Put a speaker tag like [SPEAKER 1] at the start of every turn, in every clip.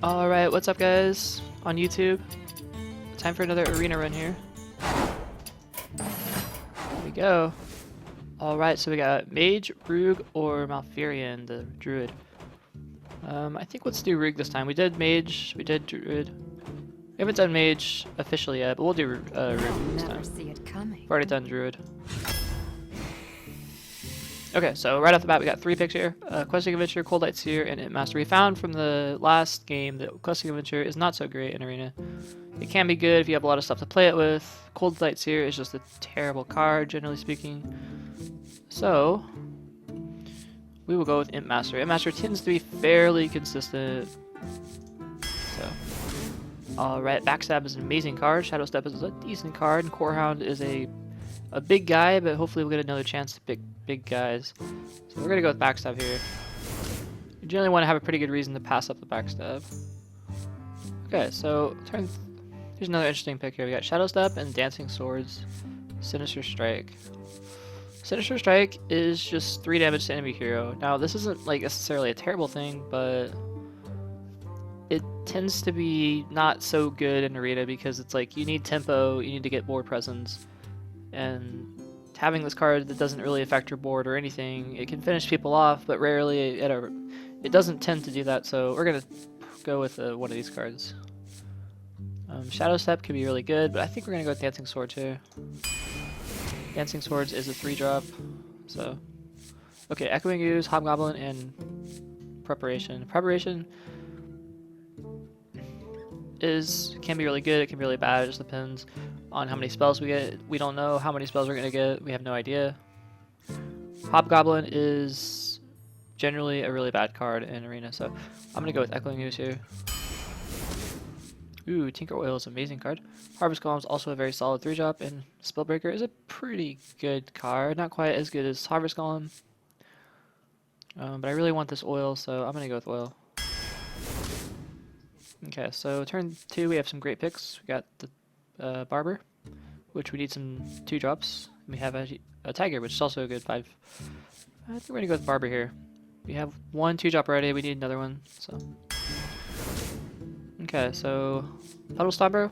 [SPEAKER 1] Alright, what's up guys on YouTube? Time for another arena run here. Here we go. Alright, so we got Mage, Rouge, or Malfurion, the Druid. I think let's do Rouge this time. We did Mage, we did Druid. We haven't done Mage officially yet, but we'll do Rouge this time.
[SPEAKER 2] See it coming.
[SPEAKER 1] We've already done Druid. Okay, so right off the bat we got 3 picks here. Questing Adventure, Cold Light Seer, and Master. We found from the last game that Questing Adventure is not so great in Arena. It can be good if you have a lot of stuff to play it with. Cold Light Seer is just a terrible card, generally speaking. So, we will go with Imp Master. Imp Master tends to be fairly consistent. So, alright, Backstab is an amazing card. Shadow Step is a decent card. And Corehound is a big guy, but hopefully we'll get another chance to pick big guys. So we're gonna go with Backstab here. You generally want to have a pretty good reason to pass up the Backstab. Okay, so here's another interesting pick here. We got Shadow Step and Dancing Swords, Sinister Strike. Sinister Strike is just 3 damage to enemy hero. Now this isn't like necessarily a terrible thing, but it tends to be not so good in Arena because it's like you need tempo, you need to get board presence, and having this card that doesn't really affect your board or anything, it can finish people off, but rarely it doesn't tend to do that. So we're gonna go with one of these cards. Shadow Step could be really good, but I think we're gonna go with Dancing Swords here. Dancing Swords is a 3-drop, so okay. Echoing Ooze, Hobgoblin, and Preparation. Preparation can be really good, it can be really bad, it just depends on how many spells we get. We don't know how many spells we're going to get, we have no idea. Hobgoblin is generally a really bad card in Arena, so I'm going to go with Echoing Ooze here. Ooh, Tinker Oil is an amazing card. Harvest Golem is also a very solid 3-drop, and Spellbreaker is a pretty good card. Not quite as good as Harvest Golem, but I really want this oil, so I'm going to go with oil. Okay, so turn 2 we have some great picks. We got the Barber, which we need some 2-drops. We have a Tiger, which is also a good 5. I think we're going to go with Barber here. We have 1 2-drop already, we need another one. So okay, so Puddle Stomper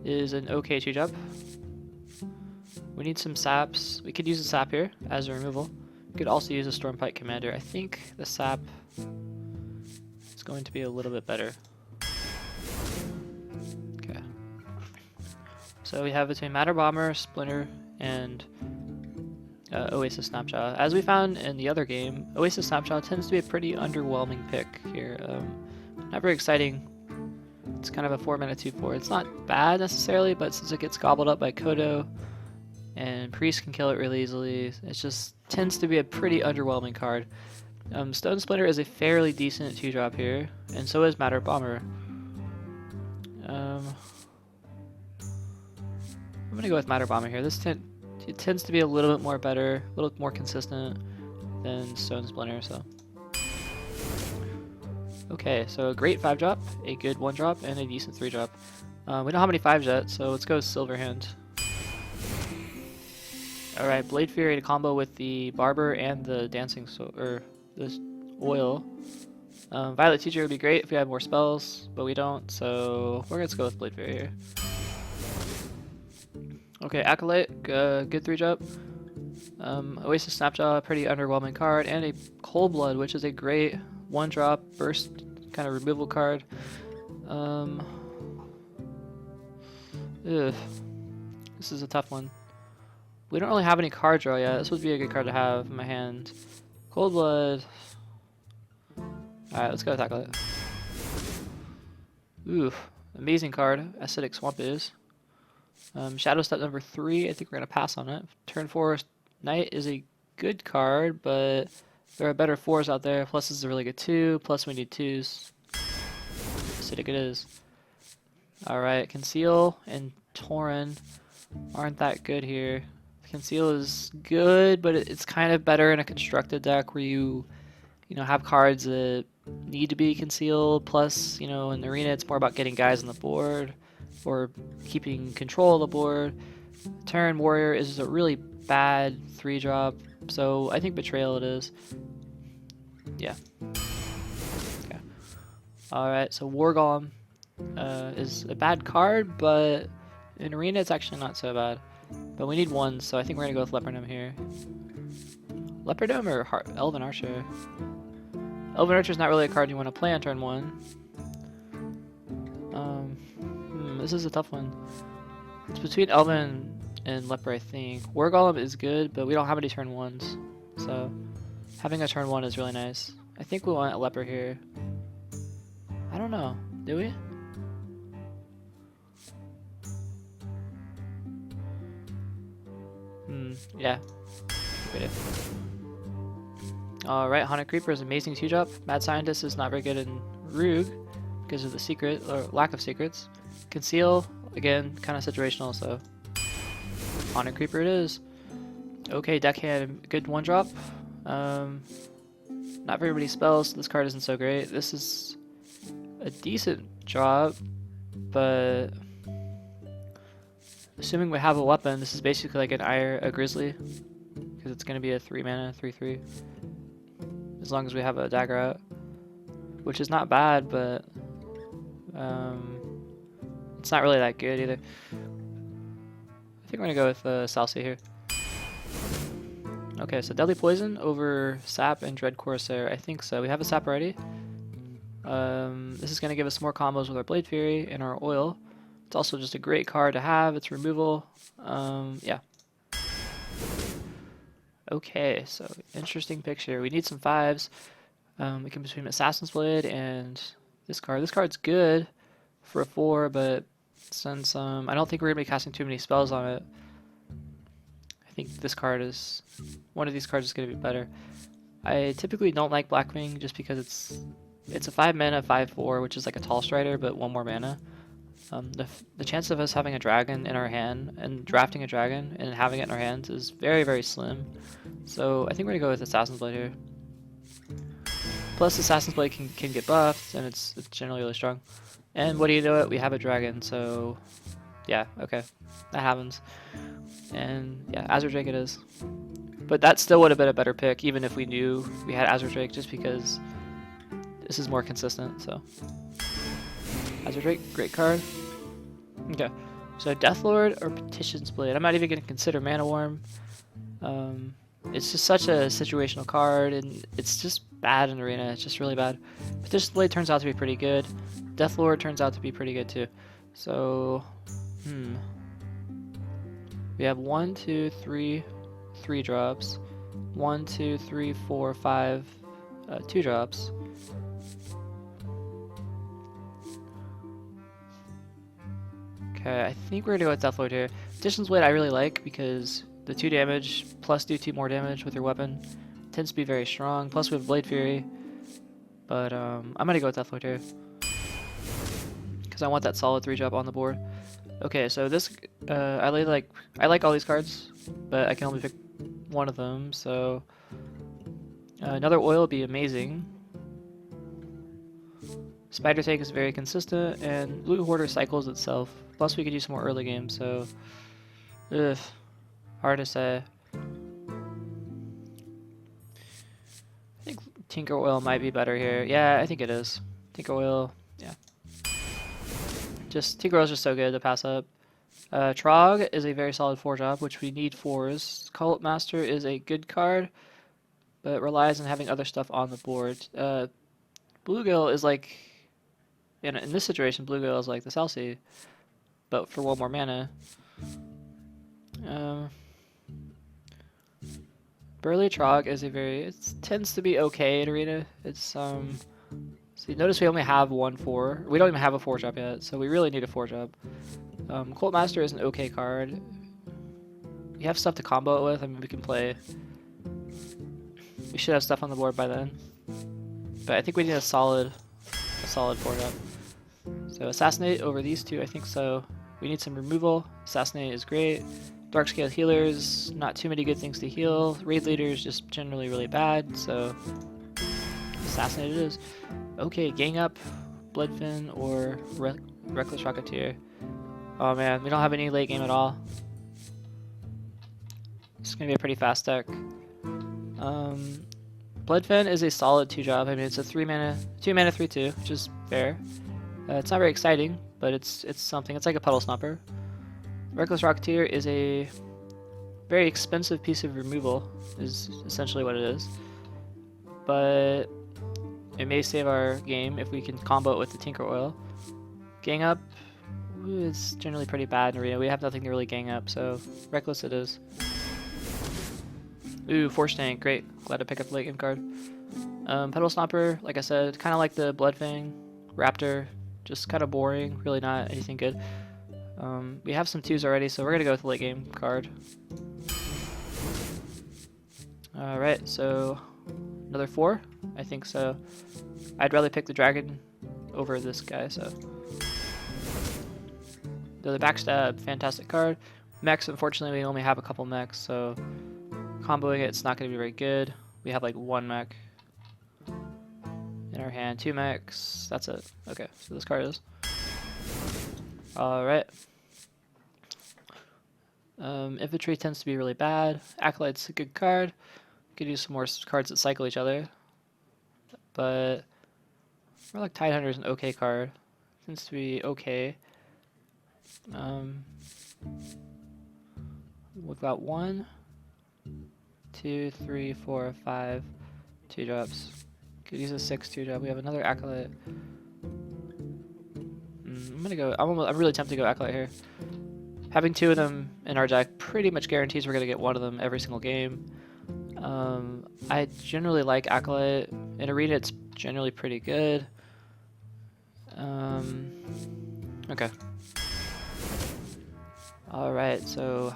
[SPEAKER 1] is an okay 2-drop. We need some saps. We could use a sap here as a removal. We could also use a Stormpike Commander. I think the sap is going to be a little bit better. Okay. So we have between Matter Bomber, Splinter, and Oasis Snapshot. As we found in the other game, Oasis Snapshot tends to be a pretty underwhelming pick here. Not very exciting. It's kind of a 4-mana 2/4. It's not bad necessarily, but since it gets gobbled up by Kodo, and Priest can kill it really easily, it just tends to be a pretty underwhelming card. Stone Splinter is a fairly decent 2-drop here, and so is Matter Bomber. I'm gonna go with Matter Bomber here. It tends to be a little bit more better, a little more consistent than Stone Splinter. So okay, so a great 5-drop, a good 1-drop, and a decent 3-drop. We don't have any 5s yet, so let's go Silverhand. All right, Blade Fury to combo with the Barber and the Dancing or this oil. Violet Teacher would be great if we had more spells, but we don't, so we're gonna go with Blade Fury here. Okay, Acolyte, good 3-drop. Oasis Snapshot, pretty underwhelming card, and a Cold Blood, which is a great 1-drop burst kind of removal card. This is a tough one. We don't really have any card draw yet. This would be a good card to have in my hand. Cold Blood. Alright, let's go with Acolyte. Ooh, amazing card. Acidic Swamp is. Shadow Step number 3, I think we're going to pass on it. Turn 4 Knight is a good card, but there are better 4s out there. Plus this is a really good 2, plus we need 2s. Acidic it is. Alright, Conceal and Tauren aren't that good here. Conceal is good, but it's kind of better in a constructed deck where you have cards that need to be concealed. Plus, in the Arena, it's more about getting guys on the board or keeping control of the board. Turn Warrior is a really bad 3-drop, so I think Betrayal it is. Yeah. Okay. Alright, so War Golem is a bad card, but in Arena it's actually not so bad. But we need one, so I think we're gonna go with Leopard Gnome here. Leopard Gnome or Elven Archer? Elven Archer's not really a card you want to play on turn 1. This is a tough one. It's between Elven and Leopard, I think. War Golem is good, but we don't have any turn 1s. So having a turn 1 is really nice. I think we want a Leopard here. I don't know. Do we? Yeah. We do. Alright, Haunted Creeper is amazing 2-drop. Mad Scientist is not very good in Rouge because of the secret, or lack of secrets. Conceal, again, kind of situational, so Haunted Creeper it is. Okay, deckhand, good 1-drop. Not very many spells, so this card isn't so great. This is a decent drop, but assuming we have a weapon, this is basically like a Grizzly, because it's going to be a 3-mana, 3/3. As long as we have a dagger out, which is not bad, but it's not really that good either. I think we're going to go with Salsa here. Okay, so Deadly Poison over Sap and Dread Corsair. I think so. We have a Sap already. This is going to give us more combos with our Blade Fury and our Oil. It's also just a great card to have. It's removal. Yeah. Okay, so interesting picture. We need some 5s. We can between Assassin's Blade and this card. This card's good for a 4, but since I don't think we're going to be casting too many spells on it, I think this card is... one of these cards is going to be better. I typically don't like Blackwing just because it's a 5-mana 5/4, which is like a Tall Strider, but 1 more mana. The chance of us having a dragon in our hand and drafting a dragon and having it in our hands is very, very slim. So I think we're going to go with Assassin's Blade here. Plus Assassin's Blade can get buffed, and it's generally really strong. And what do you know it? We have a dragon, so yeah, okay. That happens. And yeah, Azure Drake it is. But that still would have been a better pick, even if we knew we had Azure Drake, just because this is more consistent, so. Azure Drake, great card. Okay, so Deathlord or Petition's Blade. I'm not even going to consider Mana Worm. It's just such a situational card, and it's just bad in Arena. It's just really bad. Petition's Blade turns out to be pretty good. Deathlord turns out to be pretty good too. So, we have 1, 2, 3 drops. 1, 2, 3, 4, 5 2-drops. Okay, I think we're gonna go with Deathlord here. Petition's Blade I really like because the 2 damage plus do 2 more damage with your weapon tends to be very strong. Plus we have Blade Fury, but I'm gonna go with Deathlord here because I want that solid 3-drop on the board. Okay, so this I like all these cards, but I can only pick one of them. So another Oil would be amazing. Spider Tank is very consistent, and Loot Hoarder cycles itself. Plus we could use some more early game, so hard to say. I think Tinker Oil might be better here. Yeah, I think it is. Tinker Oil, yeah. Tinker Oil is just so good to pass up. Trog is a very solid 4-drop, which we need 4s. Cult Master is a good card, but relies on having other stuff on the board. Bluegill is like... in this situation, Bluegill is like the Celsi, but for 1 more mana. Burly Trog is it tends to be okay in Arena. It's so you notice we only have 1 4. We don't even have a 4-drop yet, so we really need a 4-drop. Cult Master is an okay card. We have stuff to combo it with. I mean, we can play. We should have stuff on the board by then. But I think we need a solid 4-drop. So Assassinate over these 2, I think so. We need some removal. Assassinate is great. Darkscale Healers, not too many good things to heal. Raid Leader is just generally really bad, so Assassinate it is. Okay, Gang Up, Bloodfin, or Reckless Rocketeer. Oh man, we don't have any late game at all. It's gonna be a pretty fast deck. Bloodfen is a solid 2-drop. I mean, it's a 2 mana 3/2, which is fair. It's not very exciting, but it's something. It's like a Puddle Snapper. Reckless Rocketeer is a very expensive piece of removal, is essentially what it is. But it may save our game if we can combo it with the Tinker Oil. Gang Up is generally pretty bad in Arena. We have nothing to really gang up, so Reckless it is. Ooh, Force Tank, great. Glad to pick up the late game card. Pedal Stomper, like I said, kind of like the Bloodfang. Raptor, just kind of boring, really not anything good. We have some 2s already, so we're going to go with the late game card. Alright, so another 4? I think so. I'd rather pick the Dragon over this guy, so. The Backstab, fantastic card. Mechs, unfortunately, we only have a couple mechs, so comboing it's not going to be very good. We have like 1 mech in our hand, 2 mechs, that's it. Okay, so this card is. Alright. Infantry tends to be really bad. Acolyte's a good card. Could use some more cards that cycle each other. But more like Tidehunter is an okay card. Tends to be okay. We've got 1, 2, 3, 4, 5 2-drops. Could use a 6 2-drop. We have another Acolyte. I'm gonna go. I'm really tempted to go Acolyte here. Having 2 of them in our deck pretty much guarantees we're gonna get 1 of them every single game. I generally like Acolyte. In Arena, it's generally pretty good. Okay. Alright, so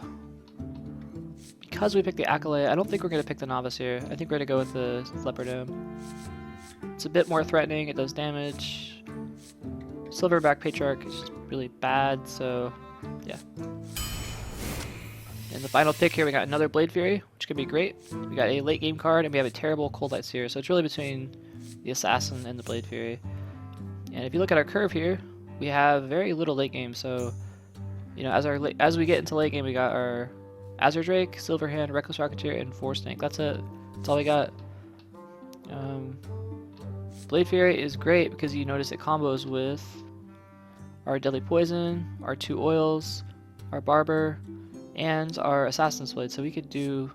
[SPEAKER 1] because we picked the Acolyte, I don't think we're going to pick the Novice here. I think we're going to go with the Leopardome. It's a bit more threatening, it does damage. Silverback Patriarch is just really bad, so yeah. In the final pick here, we got another Blade Fury, which could be great. We got a late game card, and we have a terrible Cold Light Seer, so it's really between the Assassin and the Blade Fury. And if you look at our curve here, we have very little late game, so you know, as we get into late game, we got our Azure Drake, Silverhand, Reckless Rocketeer, and Force Tank. That's it. That's all we got. Blade Fury is great because you notice it combos with our Deadly Poison, our 2 oils, our Barber, and our Assassin's Blade. So we could do,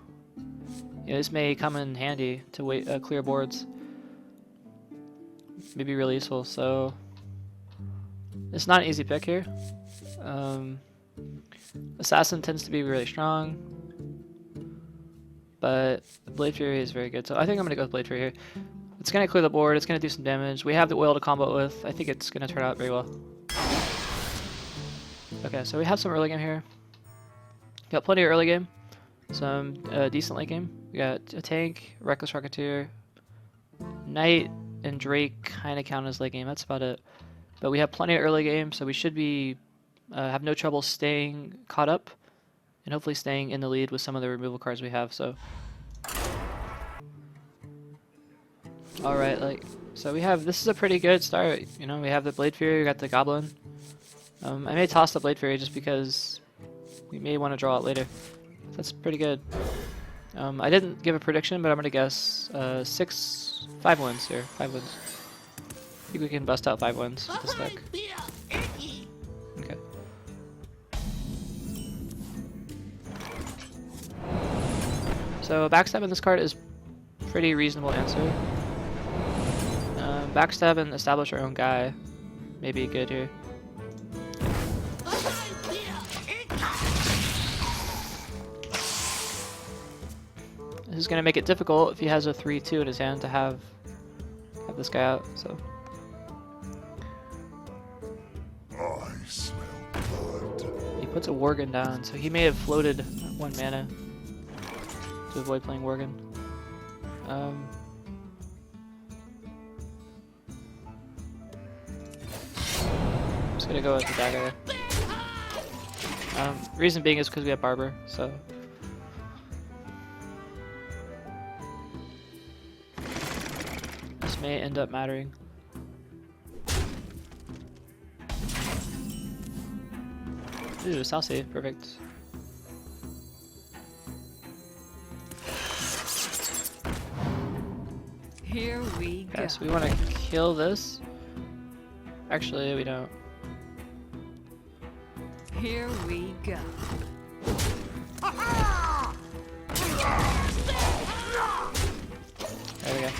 [SPEAKER 1] you know, this may come in handy to clear boards. Maybe really useful. So it's not an easy pick here. Assassin tends to be really strong, but Blade Fury is very good. So I think I'm going to go with Blade Fury here. It's going to clear the board, it's going to do some damage. We have the oil to combo it with. I think it's going to turn out very well. Okay, so we have some early game here. Got plenty of early game. Some decent late game. We got a tank, Reckless Rocketeer, Knight, and Drake kind of count as late game. That's about it. But we have plenty of early game, so we should be have no trouble staying caught up and hopefully staying in the lead with some of the removal cards we have. So alright, so we have, this is a pretty good start. You know, we have the Blade Fury, we got the Goblin. I may toss the Blade Fury just because we may want to draw it later. That's pretty good. I didn't give a prediction, but I'm gonna guess 5 wins here. 5 wins. I think we can bust out 5 wins with this deck. Okay. So backstab in this card is pretty reasonable answer. Backstab and establish our own guy may be good here. This is going to make it difficult if he has a 3/2 in his hand to have this guy out. So
[SPEAKER 2] I smell blood.
[SPEAKER 1] he puts a Worgen down, so he may have floated 1 mana to avoid playing Worgen. I'm just gonna go with the dagger. Reason being is because we have Barber, so. This may end up mattering. Ooh, Saucy, perfect.
[SPEAKER 3] we
[SPEAKER 1] Okay,
[SPEAKER 3] go.
[SPEAKER 1] so we want to kill this. Actually, we don't.
[SPEAKER 3] Here we go.
[SPEAKER 1] There we go.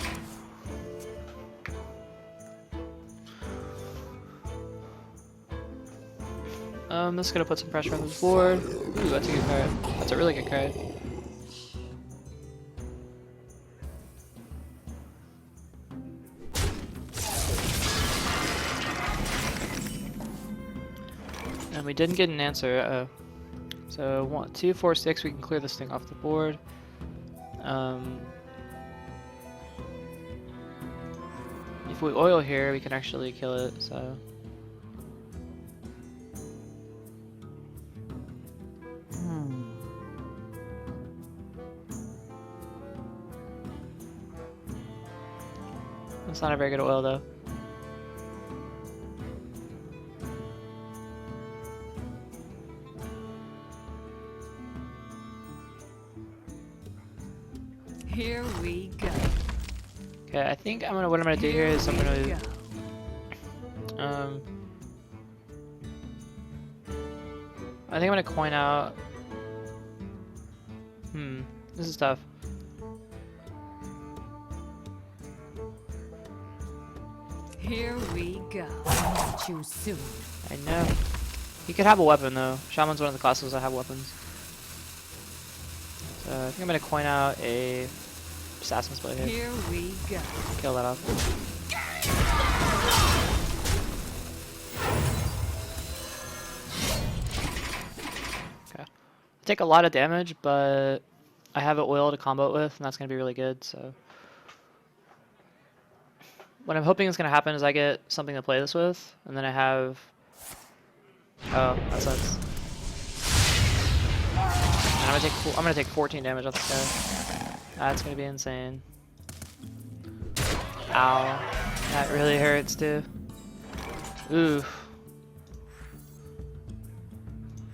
[SPEAKER 1] This is gonna put some pressure on this board. Ooh, that's a good card. That's a really good card. And we didn't get an answer. Uh-oh. So 1, 2, 4, 6. We can clear this thing off the board. If we oil here, we can actually kill it. So. That's not a very good oil though.
[SPEAKER 3] Here we go.
[SPEAKER 1] Okay, I think what I'm gonna do here is I'm
[SPEAKER 3] we
[SPEAKER 1] gonna
[SPEAKER 3] go.
[SPEAKER 1] I think I'm gonna coin out. This is tough.
[SPEAKER 3] Here we go. Too soon.
[SPEAKER 1] I know. He could have a weapon though. Shaman's one of the classes that have weapons. So I think I'm gonna coin out a Assassin's Blade here.
[SPEAKER 3] Here we go.
[SPEAKER 1] Kill that off. Okay. I take a lot of damage, but I have an oil to combo it with, and that's gonna be really good. So what I'm hoping is gonna happen is I get something to play this with, and then I have. Oh, that sucks. And I'm gonna take 14 damage off this guy. That's gonna be insane. Ow. That really hurts too. Ooh.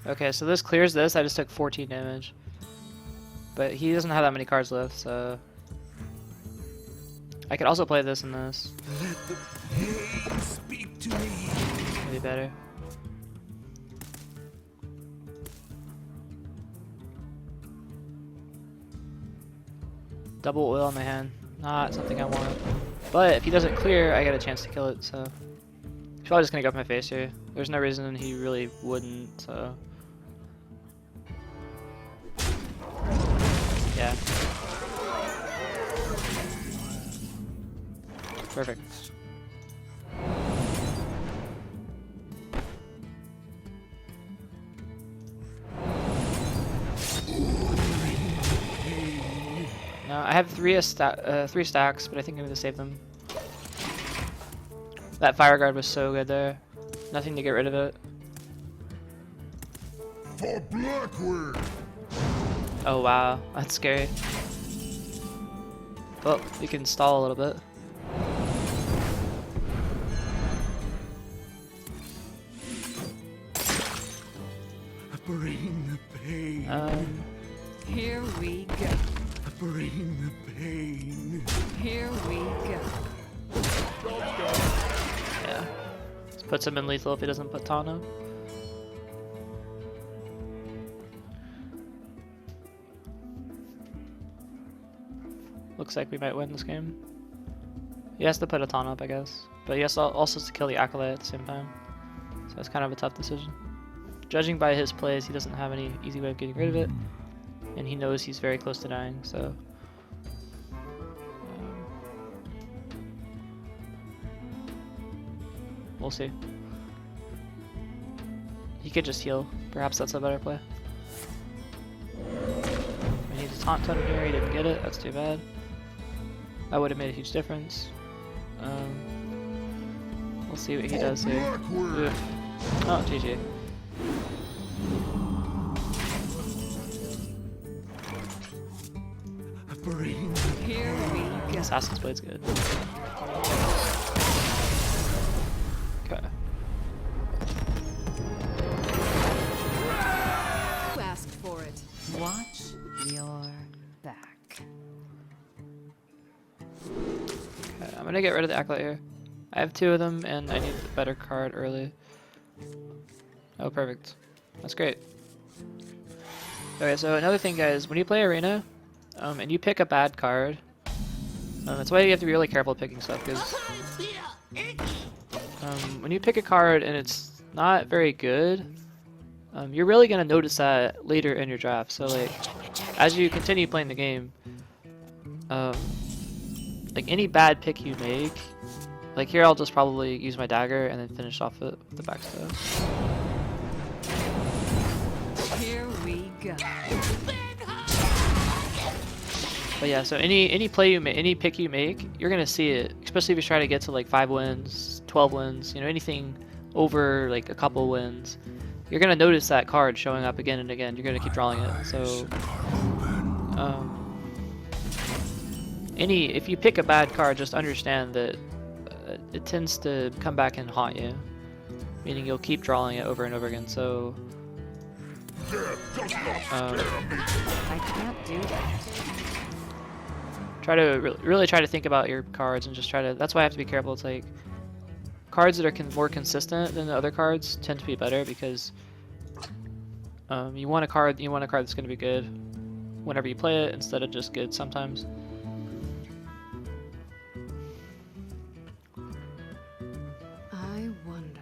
[SPEAKER 1] Okay, so this clears this. I just took 14 damage. But he doesn't have that many cards left, so I could also play this and this.
[SPEAKER 2] Let the pain speak to me.
[SPEAKER 1] Maybe better. Double oil in my hand. Not something I want. But if he doesn't clear, I get a chance to kill it, so he's probably just gonna go for my face here. There's no reason he really wouldn't, so yeah. Perfect. No, I have three stacks, but I think I'm gonna save them. That fire guard was so good there. Nothing to get rid of it.
[SPEAKER 2] For Blackwood.
[SPEAKER 1] Oh wow, that's scary. Well, we can stall a little bit.
[SPEAKER 2] Bring the pain.
[SPEAKER 3] Here we go.
[SPEAKER 2] Bring the pain.
[SPEAKER 3] Here we go.
[SPEAKER 1] Yeah. Just puts him in lethal if he doesn't put Tano. Looks like we might win this game. He has to put a Tano up, I guess. But he has to also to kill the Acolyte at the same time. So it's kind of a tough decision. Judging by his plays, he doesn't have any easy way of getting rid of it. And he knows he's very close to dying, so we'll see. He could just heal. Perhaps that's a better play. We need to taunt him here. He didn't get it. That's too bad. That would have made a huge difference. We'll see what he does here. Oof. Oh, GG.
[SPEAKER 3] Here we go.
[SPEAKER 1] Assassin's Blade's good. Okay.
[SPEAKER 3] You asked for it. Watch your back.
[SPEAKER 1] Okay, I'm gonna get rid of the Acolyte here. I have 2 of them, and I need a better card early. Oh, perfect. That's great. Okay, so another thing, guys, when you play Arena, and you pick a bad card, that's why you have to be really careful picking stuff, because when you pick a card and it's not very good, you're really going to notice that later in your draft. So, like, as you continue playing the game, like, any bad pick you make, like, here I'll just probably use my dagger and then finish off it with the backstab.
[SPEAKER 3] Here we go.
[SPEAKER 1] But yeah, so any play you make, any pick you make, you're gonna see it. Especially if you try to get to like 5 wins, 12 wins, you know, anything over like a couple wins, you're gonna notice that card showing up again and again. You're gonna keep drawing it. So, if you pick a bad card, just understand that it tends to come back and haunt you, meaning you'll keep drawing it over and over again. So,
[SPEAKER 3] I can't do that.
[SPEAKER 1] try to really try to think about your cards and just try to. That's why I have to be careful. It's like cards that are more consistent than the other cards tend to be better because you want a card that's going to be good whenever you play it instead of just good sometimes.
[SPEAKER 3] I wonder.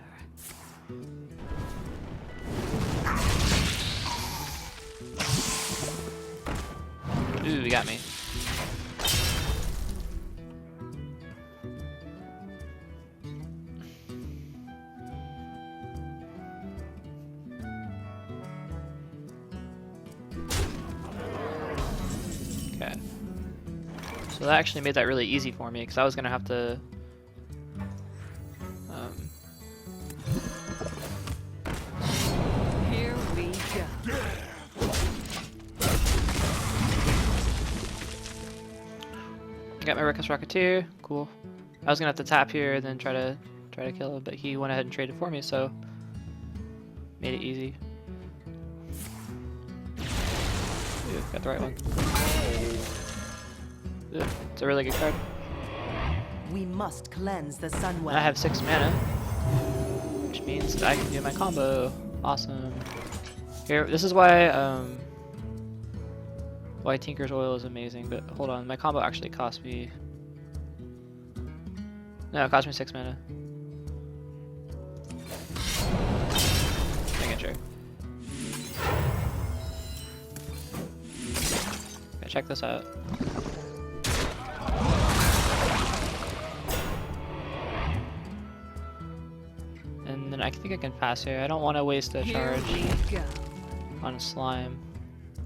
[SPEAKER 1] Ooh, you got me. Okay. So that actually made that really easy for me because I was gonna have to.
[SPEAKER 3] Here we go.
[SPEAKER 1] Got my Reckless Rocketeer. Cool. I was gonna have to tap here and then try to kill him, but he went ahead and traded for me, so made it easy. Ooh, got the right one. Ooh, it's a really good card.
[SPEAKER 4] We must cleanse the Sunwell.
[SPEAKER 1] And I have 6 mana, which means that I can do my combo. Awesome. Here, this is why Tinker's Oil is amazing. But hold on, my combo actually cost me. No, it cost me 6 mana. Making sure. Okay, check this out. And then I think I can pass here. I don't want to waste a charge
[SPEAKER 3] Here we go.
[SPEAKER 1] on a slime.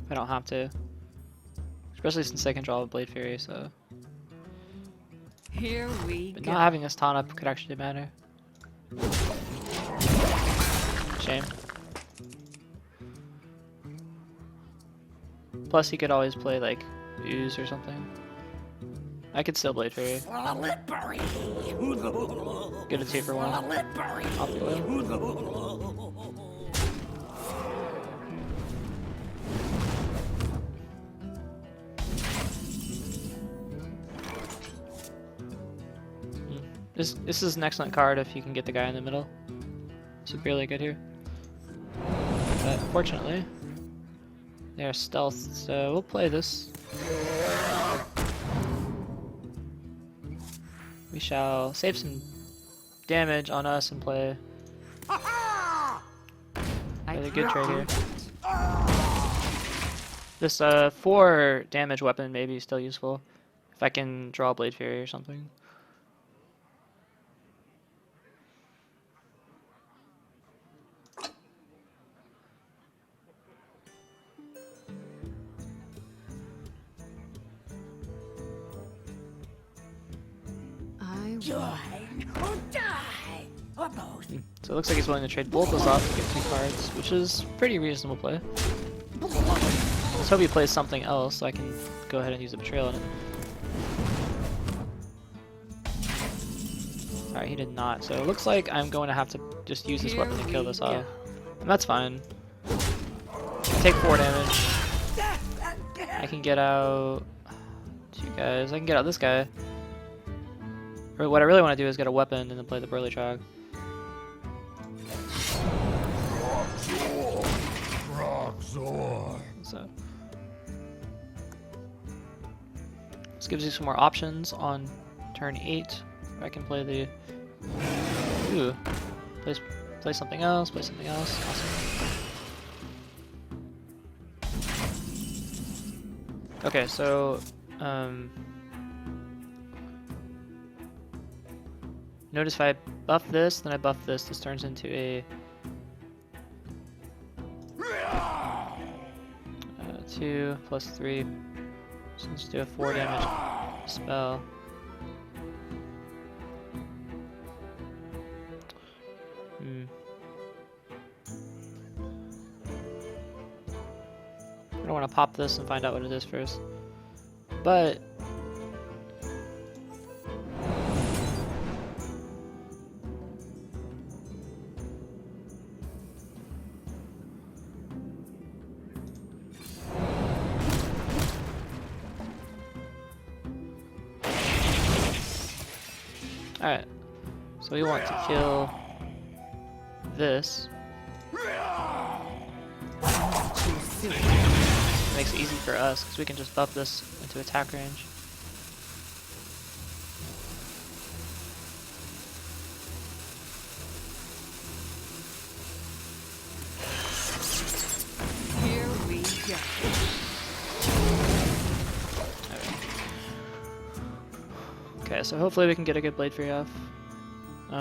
[SPEAKER 1] I don't have to. Especially since I can draw a Blade Fury, so.
[SPEAKER 3] Here we
[SPEAKER 1] But
[SPEAKER 3] go.
[SPEAKER 1] not having this taunt up could actually matter. Shame. Plus he could always play like Ooze or something. I could still Blade Fury. Get a 2 for 1. Off the oil. This is an excellent card if you can get the guy in the middle. This would be really good here. But unfortunately, they're stealth, so we'll play this. We shall save some damage on us and play really good trade here. This 4 damage weapon may be still useful if I can draw Blade Fury or something.
[SPEAKER 4] Join or die, or both.
[SPEAKER 1] So it looks like he's willing to trade both those off to get 2 cards, which is pretty reasonable play. Let's hope he plays something else so I can go ahead and use a Betrayal on it. Alright, he did not. So it looks like I'm going to have to just use this weapon to kill this off. And that's fine. Take 4 damage. I can get out 2 guys. I can get out this guy. what I really want to do is get a weapon and then play the Burly Trog. So this gives you some more options on turn 8. I can play the play something else, play something else. Awesome. Okay, so notice if I buff this, then I buff this, this turns into a 2 plus 3. So let's do a 4 damage spell. I don't want to pop this and find out what it is first. But alright, so we want to kill this. Makes it easy for us because we can just buff this into attack range.
[SPEAKER 3] Here we go.
[SPEAKER 1] Okay, so hopefully we can get a good Blade Fury off.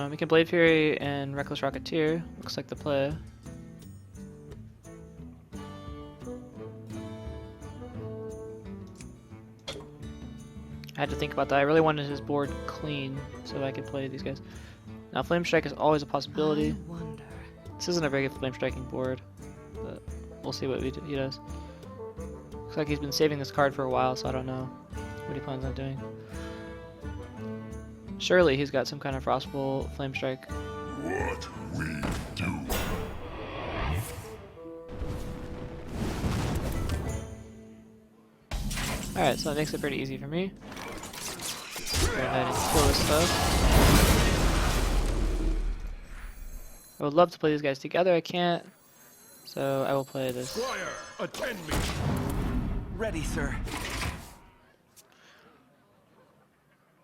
[SPEAKER 1] We can Blade Fury and Reckless Rocketeer. Looks like the play. I had to think about that. I really wanted his board clean so I could play these guys. Now Flame Strike is always a possibility.
[SPEAKER 3] I wonder.
[SPEAKER 1] This isn't a very good Flame Striking board, but we'll see what he does. Looks like he's been saving this card for a while, so I don't know what he plans on doing. Surely he's got some kind of Frostbolt Flame Strike.
[SPEAKER 2] What we do.
[SPEAKER 1] Alright, so that makes it pretty easy for me. Go ahead and kill this stuff. I would love to play these guys together, I can't. So I will play this.
[SPEAKER 2] Squire, attend me.
[SPEAKER 5] Ready, sir.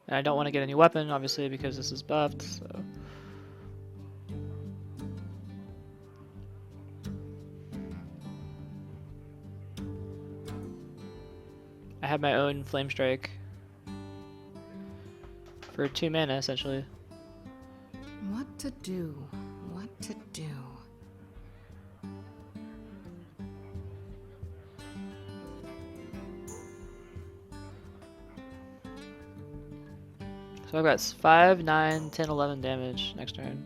[SPEAKER 1] And I don't want to get a new weapon, obviously, because this is buffed, so. I have my own Flame Strike for 2 mana, essentially.
[SPEAKER 3] What to do? What to do?
[SPEAKER 1] So I've got 5, 9, 10, 11 damage next turn.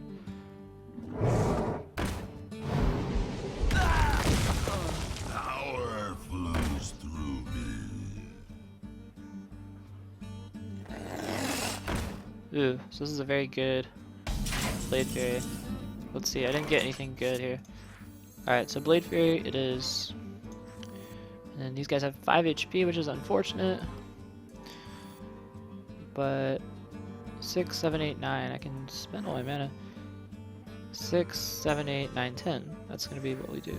[SPEAKER 2] Power flows through me.
[SPEAKER 1] Ooh, so this is a very good Blade Fury. Let's see, I didn't get anything good here. Alright, so Blade Fury it is. And these guys have 5 HP, which is unfortunate. But 6, 7, 8, 9. I can spend all my mana. 6, 7, 8, 9, 10. That's gonna be what we do.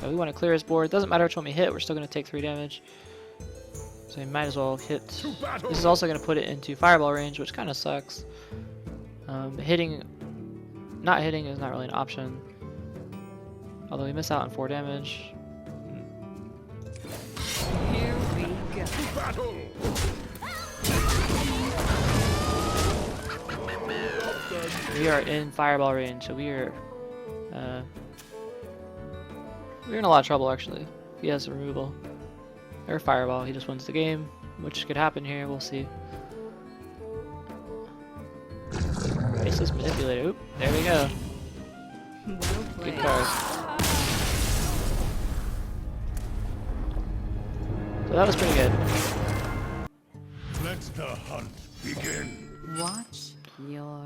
[SPEAKER 1] So we want to clear his board. Doesn't matter which one we hit, we're still gonna take 3 damage. So we might as well hit. This is also gonna put it into fireball range, which kind of sucks. Not hitting is not really an option. Although we miss out on 4 damage.
[SPEAKER 3] Here we go.
[SPEAKER 2] Battle!
[SPEAKER 1] We are in fireball range, so we're in a lot of trouble actually. If he has a removal or fireball, he just wins the game, which could happen here. We'll see. Faceless Manipulator. Oop, there we go.
[SPEAKER 3] Well
[SPEAKER 1] Good
[SPEAKER 3] played.
[SPEAKER 1] card. So that was pretty good.
[SPEAKER 2] Let the hunt begin.
[SPEAKER 3] Watch your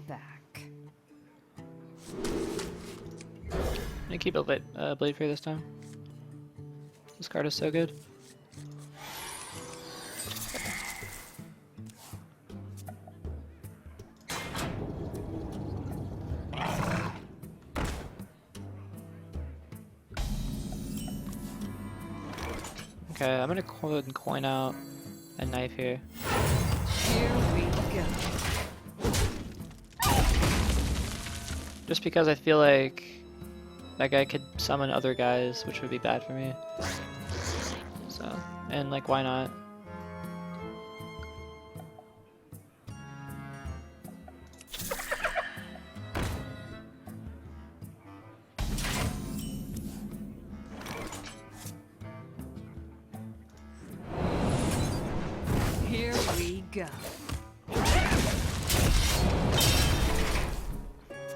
[SPEAKER 3] back.
[SPEAKER 1] I'm gonna keep a Blade Fury this time. This card is so good. Okay, I'm gonna go ahead and coin out a knife here.
[SPEAKER 4] Here we go.
[SPEAKER 1] Just because I feel like that guy could summon other guys, which would be bad for me. So, and like, why not?
[SPEAKER 4] Here we go.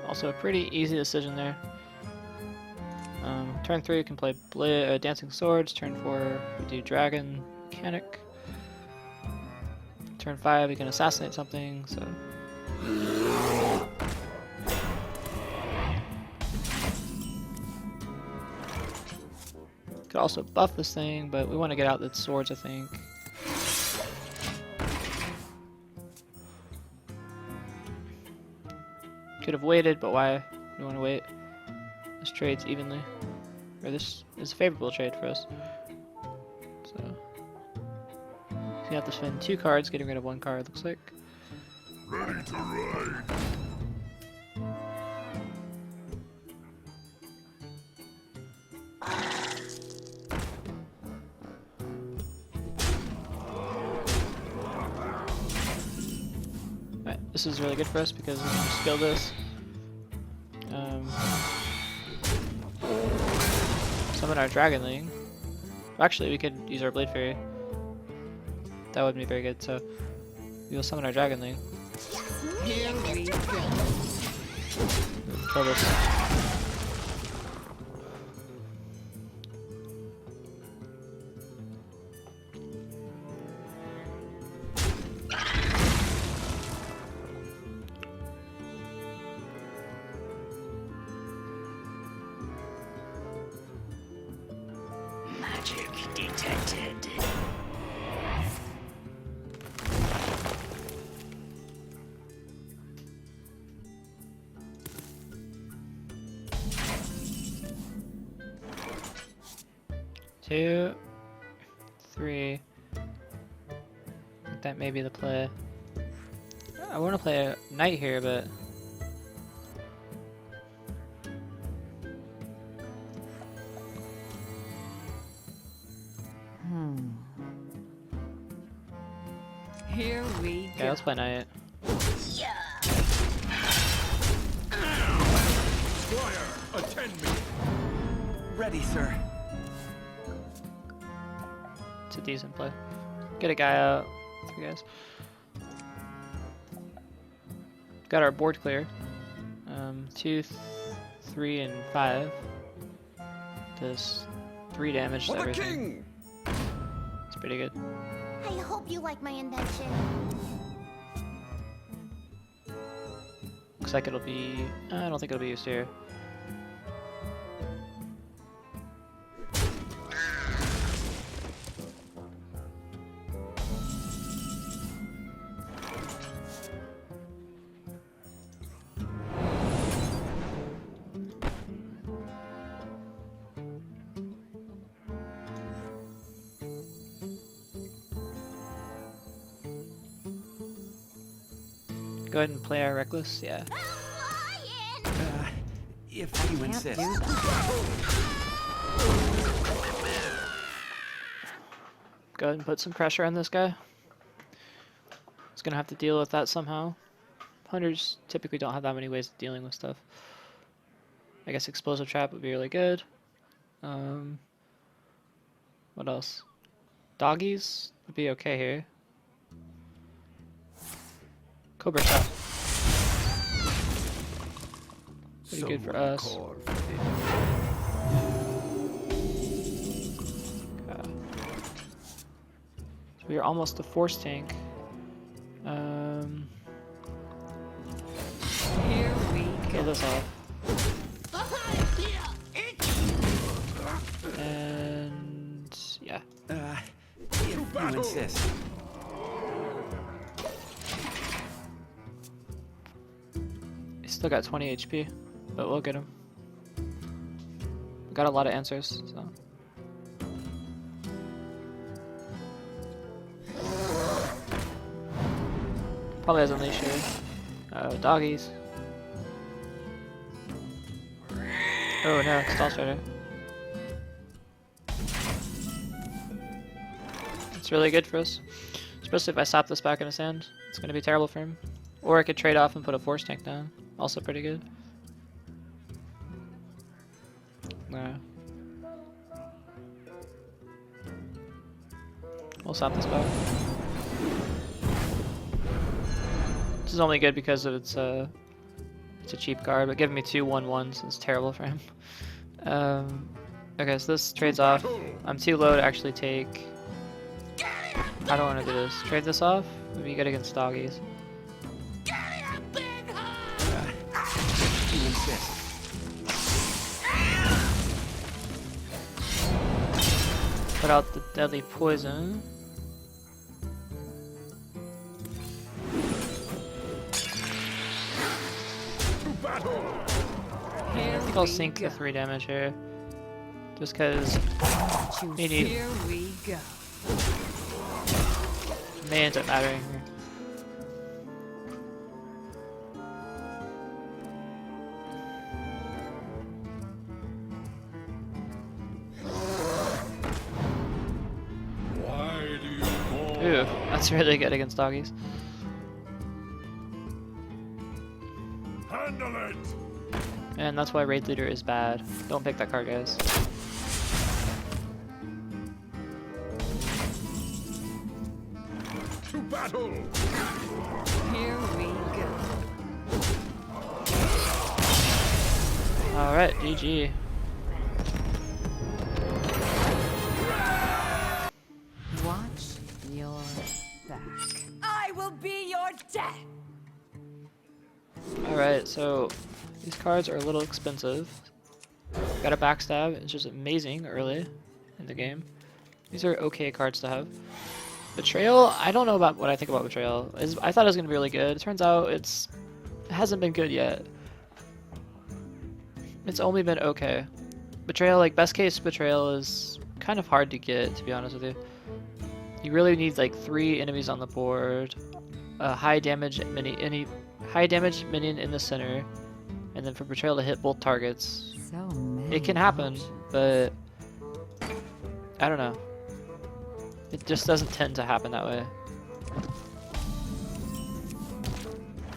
[SPEAKER 1] Also a pretty easy decision there. Turn 3 we can play Dancing Swords. Turn 4 we do Dragon Mechanic. Turn 5 we can assassinate something, so... Could also buff this thing, but we want to get out the swords, I think. Could have waited, but why? We want to wait. This trades evenly. Or this is a favorable trade for us. So you have to spend 2 cards, getting rid of 1 card, looks like.
[SPEAKER 2] Ready to ride.
[SPEAKER 1] Alright, this is really good for us because we can just skill this. Summon our Dragonling. Actually, we could use our Blade Fairy. That would be very good, so we will summon our Dragonling.
[SPEAKER 4] Here we go.
[SPEAKER 1] Kill this.
[SPEAKER 4] Magic detected.
[SPEAKER 1] Two, 3. I think that may be the play. I want to play a knight here, but
[SPEAKER 4] Here we go.
[SPEAKER 1] yeah, let's play knight.
[SPEAKER 2] Squire, attend me.
[SPEAKER 5] Ready, sir.
[SPEAKER 1] It's a decent play. Get a guy out. 3 guys. Got our board clear. 2, 3, and 5. Does 3 damage to everything. It's pretty good.
[SPEAKER 6] I hope you like my invention.
[SPEAKER 1] Looks like it'll be... I don't think it'll be used here. Go ahead and play our Reckless, yeah.
[SPEAKER 5] If you insist.
[SPEAKER 1] Go ahead and put some pressure on this guy. He's gonna have to deal with that somehow. Hunters typically don't have that many ways of dealing with stuff. I guess Explosive Trap would be really good. What else? Doggies would be okay here. Cobra Shot. Pretty good for us. Okay. So we are almost a force tank.
[SPEAKER 4] Here we
[SPEAKER 1] Kill
[SPEAKER 4] go.
[SPEAKER 1] this off. And yeah.
[SPEAKER 5] If you insist.
[SPEAKER 1] He's still got 20 HP, but we'll get him. We got a lot of answers, so. Probably has Unleash here. Doggies. Oh no, Stall Strider. It's really good for us. Especially if I slap this back in his hand. It's going to be terrible for him. Or I could trade off and put a Force Tank down. Also pretty good. Nah. We'll slap this back. This is only good because of it's a cheap card, but giving me 2 1/1s is terrible for him. Okay, so this trades off. I'm too low to actually take. How do I want to do this? Trade this off? Would be good against doggies.
[SPEAKER 5] You insist.
[SPEAKER 1] Put out the deadly poison. I think I'll sink the 3 damage here. Just because
[SPEAKER 4] Here we go.
[SPEAKER 1] may end up mattering here.
[SPEAKER 2] Why do you call?
[SPEAKER 1] Ooh, that's really good against doggies.
[SPEAKER 2] Handle it!
[SPEAKER 1] And that's why Raid Leader is bad. Don't pick that card, guys.
[SPEAKER 2] To battle!
[SPEAKER 4] Here we go.
[SPEAKER 1] Alright, GG.
[SPEAKER 4] Watch your back. I will be your death.
[SPEAKER 1] Alright, so these cards are a little expensive. Got a backstab, it's just amazing early in the game. These are okay cards to have. Betrayal, I don't know about what I think about Betrayal. I thought it was going to be really good. It turns out it hasn't been good yet. It's only been okay. Betrayal, like best case Betrayal is kind of hard to get, to be honest with you. You really need like 3 enemies on the board, a high damage minion in the center, and then for Betrayal to hit both targets.
[SPEAKER 4] So many
[SPEAKER 1] It can happen, but I don't know. It just doesn't tend to happen that way.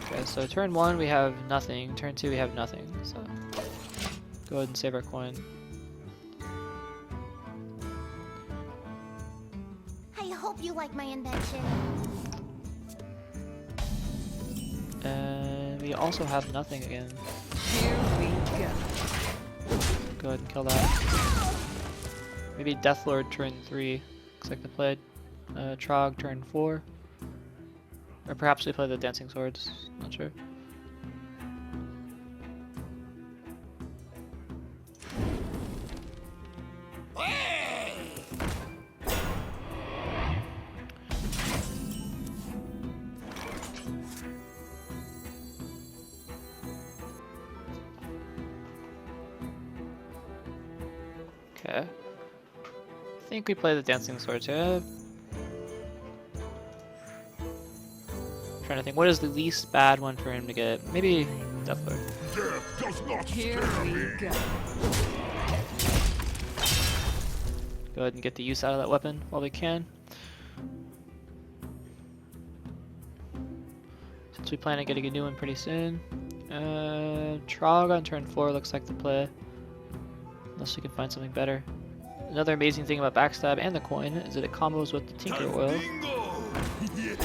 [SPEAKER 1] Okay, so turn 1 we have nothing, turn 2 we have nothing, so go ahead and save our coin.
[SPEAKER 6] I hope you like my invention.
[SPEAKER 1] And we also have nothing again.
[SPEAKER 4] Here we go.
[SPEAKER 1] Go ahead and kill that. Maybe Deathlord turn 3. Looks like they played Trog turn 4. Or perhaps they play the Dancing Swords. Not sure. Okay. I think we play the Dancing Swords here. Trying to think, what is the least bad one for him to get? Maybe Deathlord.
[SPEAKER 2] Death does not
[SPEAKER 4] Here
[SPEAKER 2] scare
[SPEAKER 4] we
[SPEAKER 2] me!
[SPEAKER 4] go.
[SPEAKER 1] Go ahead and get the use out of that weapon while we can. Since we plan on getting a new one pretty soon. Trog on turn 4 looks like the play. Unless we can find something better. Another amazing thing about Backstab and the coin is that it combos with the Tinker Oil.
[SPEAKER 2] Bingo! Yes!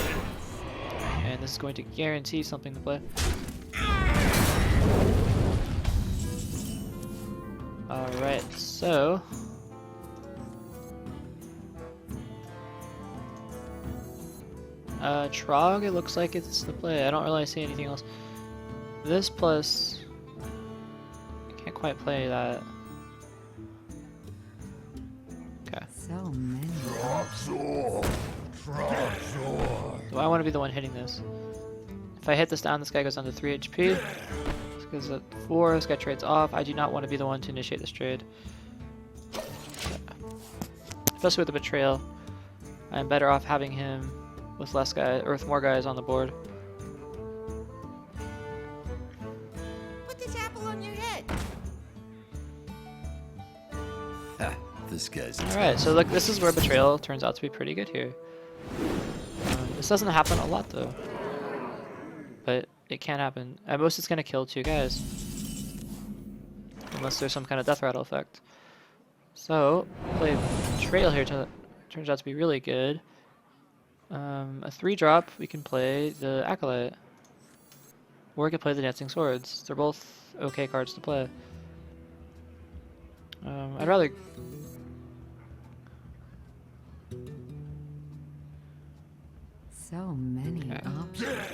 [SPEAKER 1] And this is going to guarantee something to play. Alright, so... Trog, it looks like it's the play. I don't really see anything else. This plus... I can't quite play that. Okay.
[SPEAKER 4] So many.
[SPEAKER 2] Trogzor! Trogzor!
[SPEAKER 1] Do I want to be the one hitting this? If I hit this down, this guy goes down to 3 HP. This goes at 4, this guy trades off. I do not want to be the one to initiate this trade. Especially with the Betrayal. I'm better off having him with less guys, or with more guys on the board.
[SPEAKER 5] This guy's.
[SPEAKER 1] Alright, so look, this is where Betrayal turns out to be pretty good here. This doesn't happen a lot though. But it can happen. At most it's going to kill 2 guys. Unless there's some kind of death rattle effect. So, play Betrayal here turns out to be really good. A 3-drop, we can play the Acolyte. Or we could play the Dancing Swords. They're both okay cards to play. I'd rather...
[SPEAKER 4] So many options.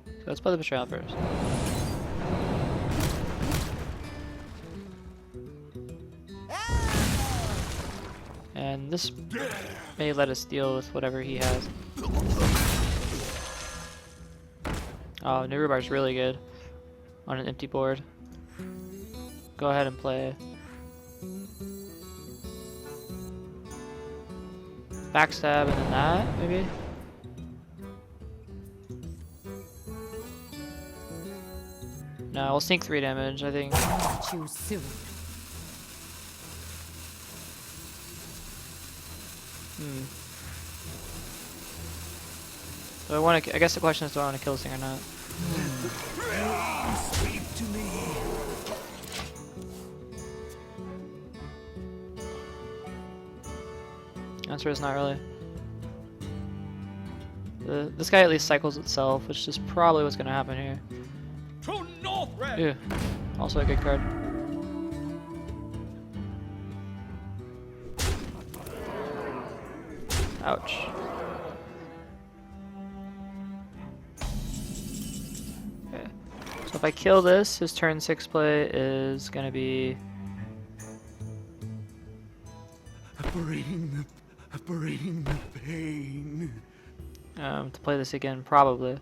[SPEAKER 1] So let's play the Betrayal first. And this may let us deal with whatever he has. Oh, Nirubar's really good on an empty board. Go ahead and play. Backstab and then that, maybe? No, we'll sink 3 damage, I think.
[SPEAKER 4] Choose soon.
[SPEAKER 1] Do I want to? I guess the question is, do I want to kill this thing or not?
[SPEAKER 2] Speak to me.
[SPEAKER 1] Answer is not really. This guy at least cycles itself, which is probably what's going to happen here.
[SPEAKER 2] To Northrend.
[SPEAKER 1] Ew. Also a good card. Ouch. Okay. So if I kill this, his turn 6 play is gonna be
[SPEAKER 2] Operating the pain.
[SPEAKER 1] to play this again, probably.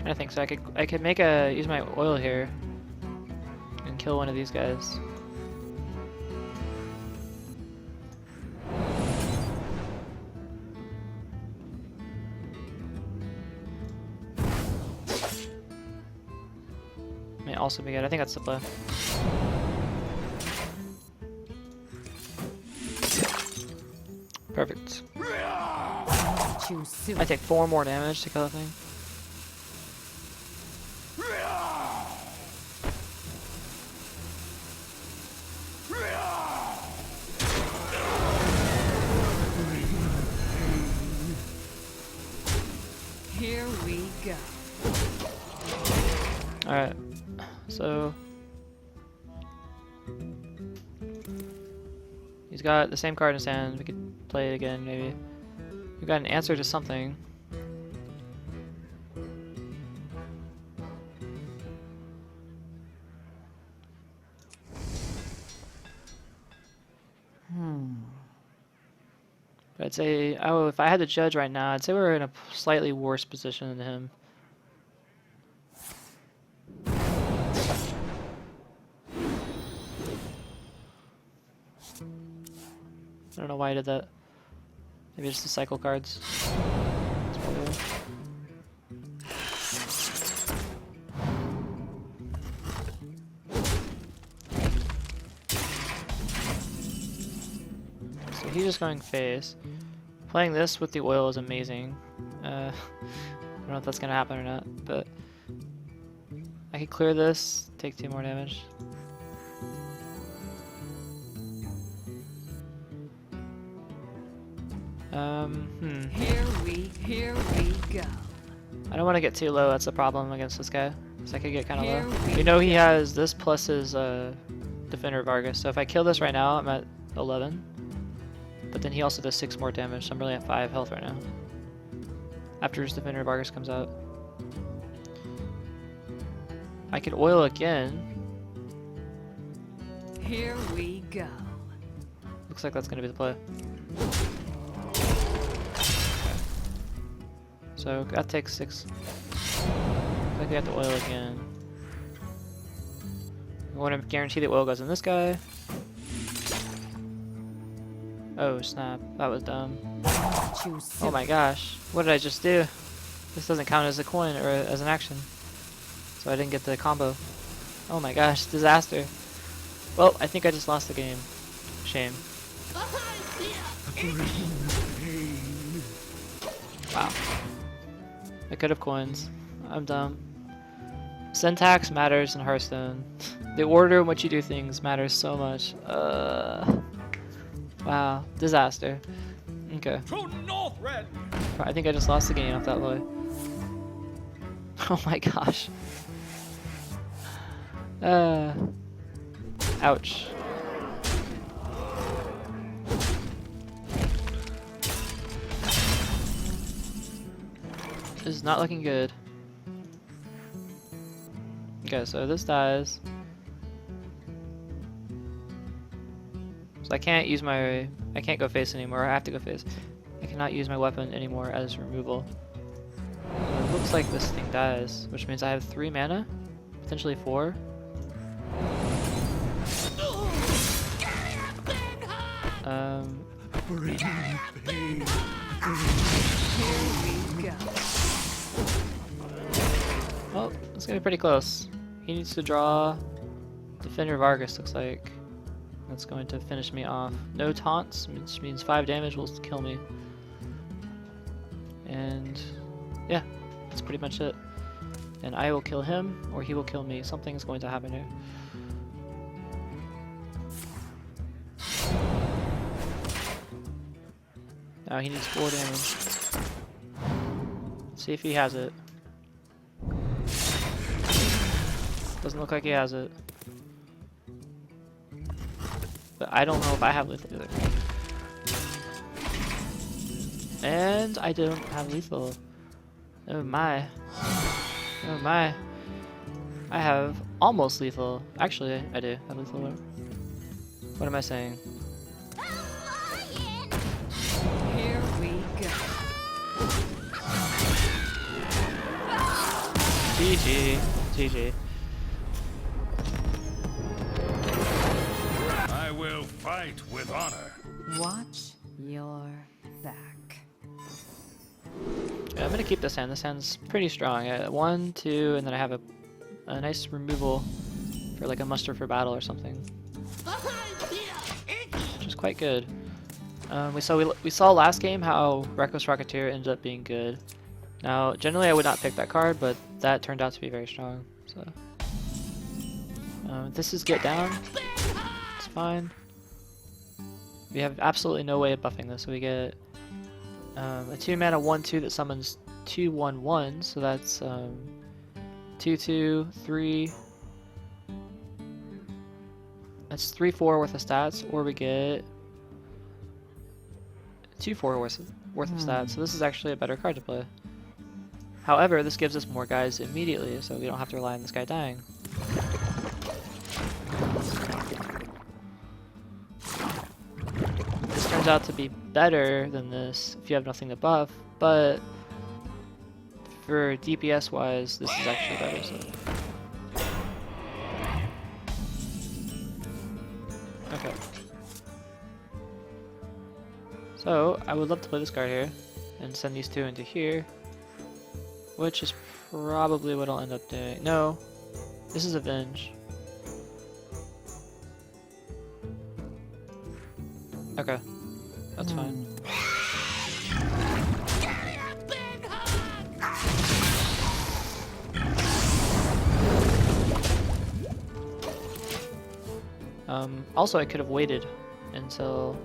[SPEAKER 1] I think so. I could make use my oil here and kill one of these guys. May also be good. I think that's the play. Perfect.
[SPEAKER 4] Choose soon.
[SPEAKER 1] I take 4 more damage to kill the thing.
[SPEAKER 4] Here we go.
[SPEAKER 1] Alright, so he's got the same card in his hand. We could play it again, maybe. We got an answer to something. But I'd say, oh, if I had to judge right now, I'd say we're in a slightly worse position than him. I don't know why I did that. Maybe just the cycle cards. That's probably it. So he's just going face. Playing this with the oil is amazing. I don't know if that's gonna happen or not, but I could clear this, take 2 more damage.
[SPEAKER 4] Here we go.
[SPEAKER 1] I don't want to get too low, that's the problem against this guy. So I could get kind of
[SPEAKER 4] Here
[SPEAKER 1] low.
[SPEAKER 4] we
[SPEAKER 1] We know he has this plus his Defender Vargas, so if I kill this right now, I'm at 11. But then he also does 6 more damage, so I'm really at 5 health right now. After his Defender Vargas comes out. I could oil again.
[SPEAKER 4] Here we go.
[SPEAKER 1] Looks like that's going to be the play. So that takes 6. Looks like we have to oil again. I want to guarantee the oil goes in this guy. Oh snap, that was dumb.
[SPEAKER 4] Choose
[SPEAKER 1] Oh my gosh, what did I just do? This doesn't count as a coin or as an action. So I didn't get the combo. Oh my gosh, disaster. Well, I think I just lost the game. Shame. Wow. I could have coins. I'm dumb. Syntax matters in Hearthstone. The order in which you do things matters so much. Wow. Disaster. Okay.
[SPEAKER 2] To North Red.
[SPEAKER 1] I think I just lost the game off that loy. Oh my gosh. Ouch. This is not looking good. Okay, so this dies. So I can't use my... I can't go face anymore. I have to go face. I cannot use my weapon anymore as removal. It looks like this thing dies, which means I have 3 mana? Potentially 4?
[SPEAKER 2] Bring pain.
[SPEAKER 1] Well, it's gonna be pretty close. He needs to draw Defender Vargas, looks like. That's going to finish me off. No taunts, which means 5 damage will kill me. And yeah, that's pretty much it. And I will kill him, or he will kill me. Something's going to happen here. Now he needs 4 damage. Let's see if he has it. Doesn't look like he has it. But I don't know if I have lethal either. And I don't have lethal. Oh my. Oh my. I have almost lethal. Actually, I do have lethal. What am I saying?
[SPEAKER 4] Here we go.
[SPEAKER 1] GG. GG.
[SPEAKER 2] I will fight with honor.
[SPEAKER 4] Watch your back.
[SPEAKER 1] Yeah, I'm gonna keep this hand. This hand's pretty strong. 1, 2, and then I have a nice removal for like a muster for battle or something, which is quite good. We saw last game how Reckless Rocketeer ended up being good. Now, generally I would not pick that card, but that turned out to be very strong. So, this is get down. It's fine. We have absolutely no way of buffing this, so we get a 2 mana 1/2 that summons 2/1/1, so that's 2/2, 3. That's 3/4 worth of stats, or we get 2/4 worth of stats. So this is actually a better card to play. However, this gives us more guys immediately, so we don't have to rely on this guy dying. This turns out to be better than this if you have nothing to buff, but for DPS wise, this is actually better. So. Okay. So, I would love to play this card here and send these 2 into here, which is probably what I'll end up doing. No, this is Avenge. Okay, that's fine. Also, I could have waited until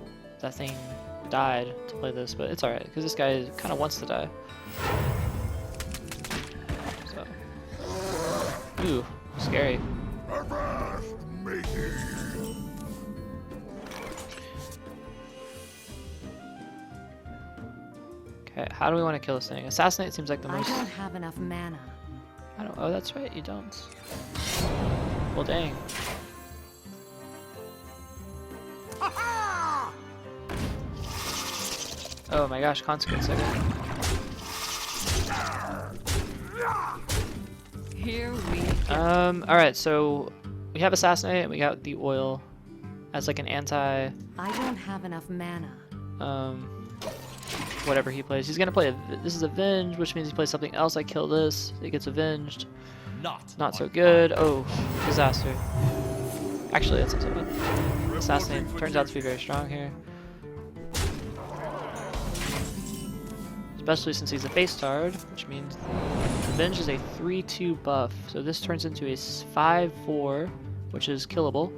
[SPEAKER 1] that thing died to play this, but it's alright, because this guy kind of wants to die. So. Ooh, scary. Okay, how do we want to kill this thing? Assassinate seems like the most...
[SPEAKER 4] I don't have enough mana.
[SPEAKER 1] I don't... Oh, that's right, you don't. Well, dang. Oh my gosh, Consecrate second.
[SPEAKER 4] Here we go.
[SPEAKER 1] Alright, so we have Assassinate and we got the Oil as like an anti,
[SPEAKER 4] I don't have enough mana.
[SPEAKER 1] whatever he plays. He's gonna play, this is Avenge, which means he plays something else. I kill this, it gets avenged. Not so good. Oh, disaster. Actually, that's not so bad. Assassinate turns out to be very strong here. Especially since he's a face card, which means Avenge is a 3-2 buff. So this turns into a 5-4, which is killable.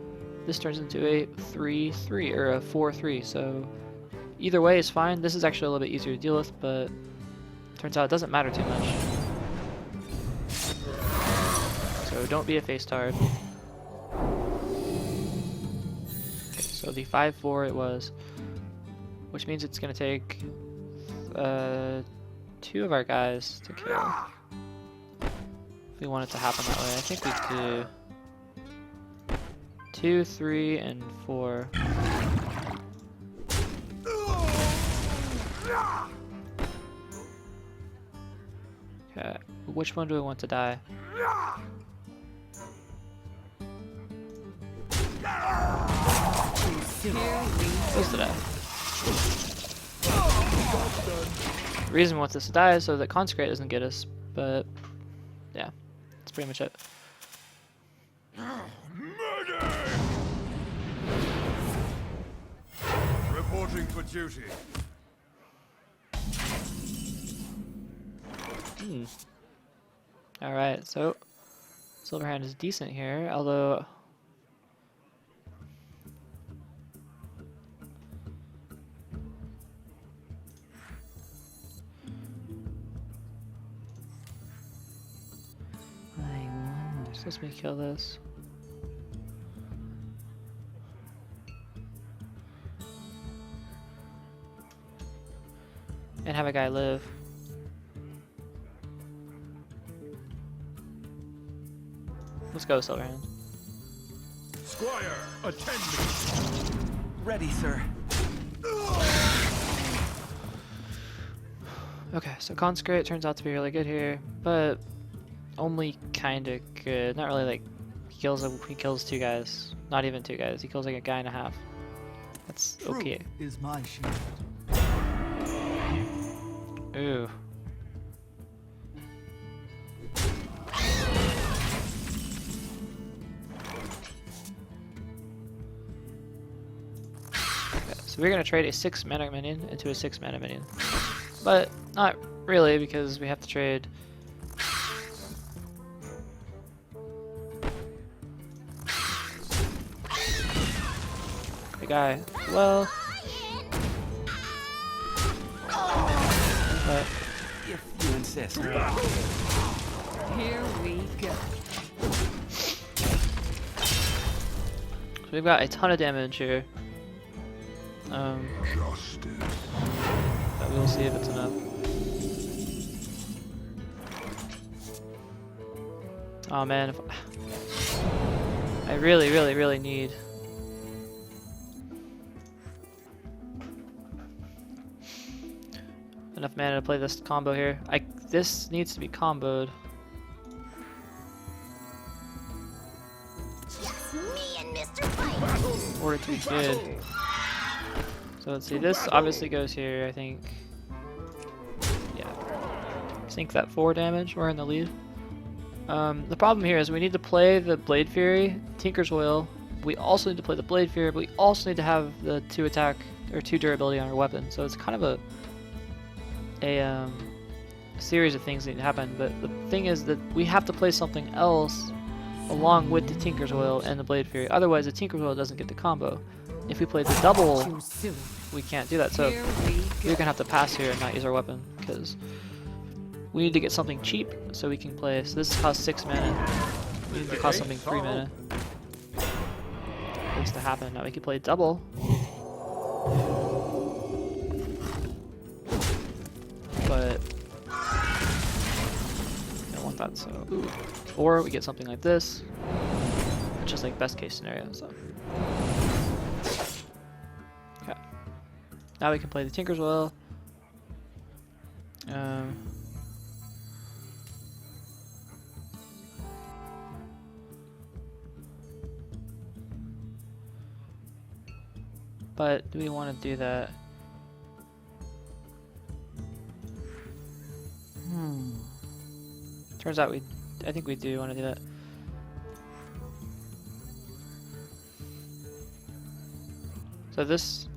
[SPEAKER 1] This turns into a 3-3, or a 4-3. So either way is fine. This is actually a little bit easier to deal with, but turns out it doesn't matter too much. So don't be a face card. Okay, so the 5-4 it was, which means it's going to take 2 of our guys to kill. If we want it to happen that way, I think we do 2, 3, and 4. Okay, which one do we want to die? Close to die. The reason we want this to die is so that Consecrate doesn't get us, but yeah, that's pretty much it.
[SPEAKER 2] Reporting for duty.
[SPEAKER 1] Alright, so Silverhand is decent here, although so let me kill this. And have a guy live. Let's go, Silverhand.
[SPEAKER 2] Squire, attend me.
[SPEAKER 5] Ready, sir.
[SPEAKER 1] Okay, so Consecrate turns out to be really good here, but only kinda good. Not really like he kills 2 guys. Not even 2 guys. He kills like a guy and a half. That's okay.
[SPEAKER 5] Is my shield.
[SPEAKER 1] Ooh. Okay, so we're gonna trade a 6 mana minion into a 6 mana minion. But not really, because we have to trade the guy. Well, but
[SPEAKER 5] If you insist.
[SPEAKER 4] Here we go.
[SPEAKER 1] so we've got a ton of damage here. But we'll see if it's enough. Oh man, if I really need enough mana to play this combo here. This needs to be comboed.
[SPEAKER 6] Just me and Mr. Fight.
[SPEAKER 1] In order to be good. So let's see, this obviously goes here, I think. Yeah. Sink that 4 damage, we're in the lead. The problem here is we need to play the Blade Fury, Tinker's Oil. We also need to play the Blade Fury, but we also need to have the 2 attack, or 2 durability on our weapon. So it's kind of a series of things that need to happen, but the thing is that we have to play something else along with the Tinker's Oil and the Blade Fury. Otherwise, the Tinker's Oil doesn't get the combo. If we play the double,
[SPEAKER 4] Too soon.
[SPEAKER 1] we can't do that. So
[SPEAKER 4] Here we
[SPEAKER 1] we're gonna have to pass here and not use our weapon because we need to get something cheap so we can play. So this costs 6 mana. We need to cost something 3 mana for this to happen. Now we can play double. But I don't want that, so ooh. Or we get something like this, which is like best case scenario. So okay, now we can play the Tinker's Oil. But do we want to do that? Turns out I think we do want to do that. So this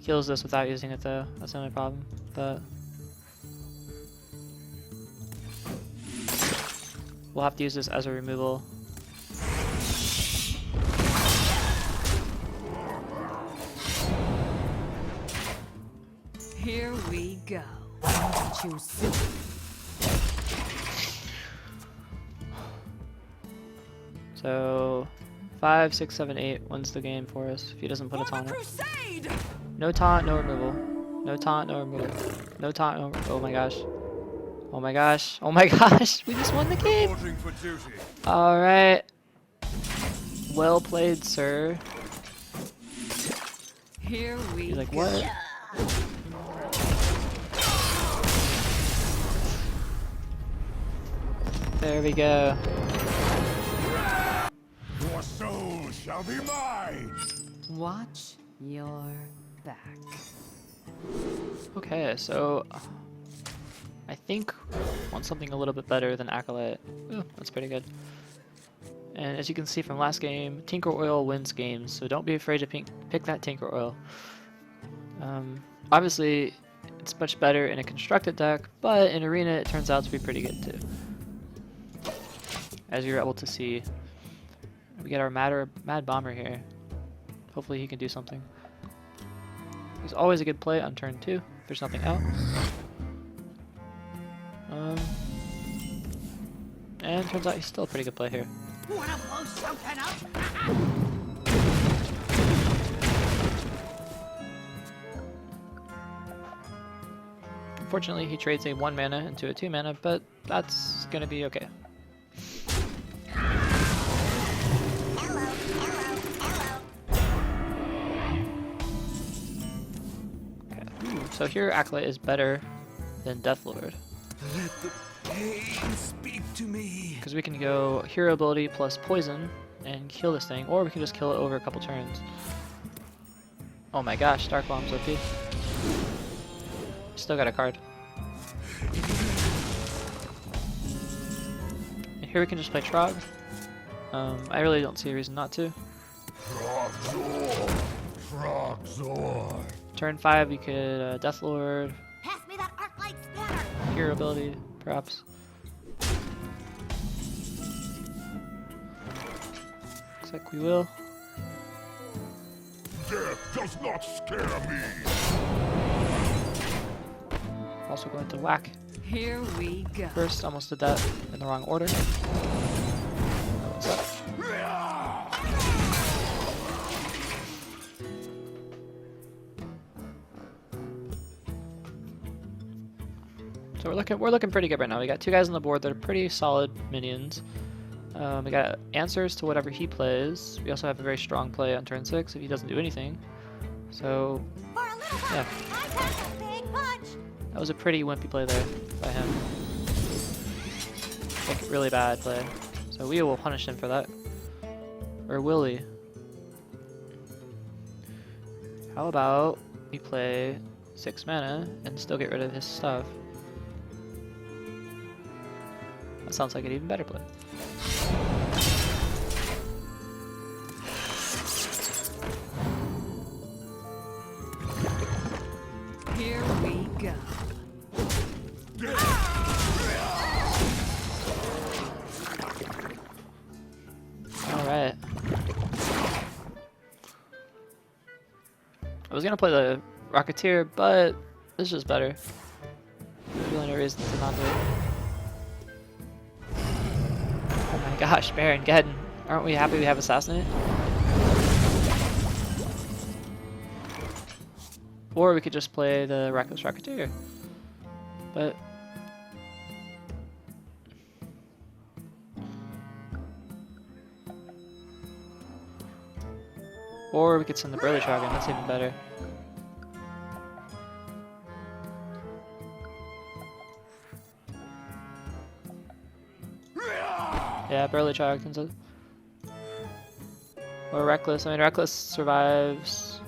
[SPEAKER 1] kills this without using it though. That's the only problem. But we'll have to use this as a removal.
[SPEAKER 4] Here we go. Choose soon.
[SPEAKER 1] So 5, 6, 7, 8 wins the game for us if he doesn't put a taunt on it. No taunt, no removal. No taunt, no removal. No taunt, no. Oh my gosh. Oh my gosh. Oh my gosh. We just won the game.
[SPEAKER 2] Reporting for duty.
[SPEAKER 1] All right. Well played, sir.
[SPEAKER 4] Here we
[SPEAKER 1] He's like,
[SPEAKER 4] go.
[SPEAKER 1] what? There we go.
[SPEAKER 2] Your soul shall be mine.
[SPEAKER 4] Watch your back.
[SPEAKER 1] Okay, so I think I want something a little bit better than Acolyte. Ooh, that's pretty good. And as you can see from last game, Tinker Oil wins games, so don't be afraid to pick that Tinker Oil. Obviously, it's much better in a constructed deck, but in Arena it turns out to be pretty good too. As you're able to see, we get our Mad Bomber here. Hopefully he can do something. He's always a good play on turn 2 if there's nothing out. And turns out he's still a pretty good play here.
[SPEAKER 6] Wanna blow something up?
[SPEAKER 1] Unfortunately, he trades a 1 mana into a 2 mana, but that's gonna be okay. Okay. Ooh, so here Acolyte is better than Deathlord.
[SPEAKER 5] Let the pain speak to me.
[SPEAKER 1] Because we can go hero ability plus poison and kill this thing, or we can just kill it over a couple turns. Oh my gosh, Dark Bomb's OP. Still got a card. And here we can just play Trog. I really don't see a reason not to.
[SPEAKER 2] Frogzor.
[SPEAKER 1] Turn 5 you could Deathlord,
[SPEAKER 6] Pass me that arc light scanner.
[SPEAKER 1] hero ability, perhaps. Looks like we will.
[SPEAKER 2] Death does not scare me.
[SPEAKER 1] Also going to whack.
[SPEAKER 4] Here we go.
[SPEAKER 1] First, almost did that in the wrong order. What's up? So we're looking pretty good right now. We got 2 guys on the board that are pretty solid minions. We got answers to whatever he plays. We also have a very strong play on turn 6 if he doesn't do anything. So
[SPEAKER 6] For a little
[SPEAKER 1] yeah,
[SPEAKER 6] while, I pack a big punch.
[SPEAKER 1] that was a pretty wimpy play there by him. Like really bad play. So we will punish him for that. Or will he? How about we play 6 mana and still get rid of his stuff? That sounds like an even better play.
[SPEAKER 4] Here we go.
[SPEAKER 1] Alright. I was gonna play the Rocketeer, but this is just better. There's really no reason to not do it. Oh my gosh, Baron Geddon. Aren't we happy we have Assassinate? Or we could just play the Reckless Rocketeer. But or we could send the Burly Trog in, that's even better. Yeah, Burly Trog can. Or Reckless. I mean, Reckless survives.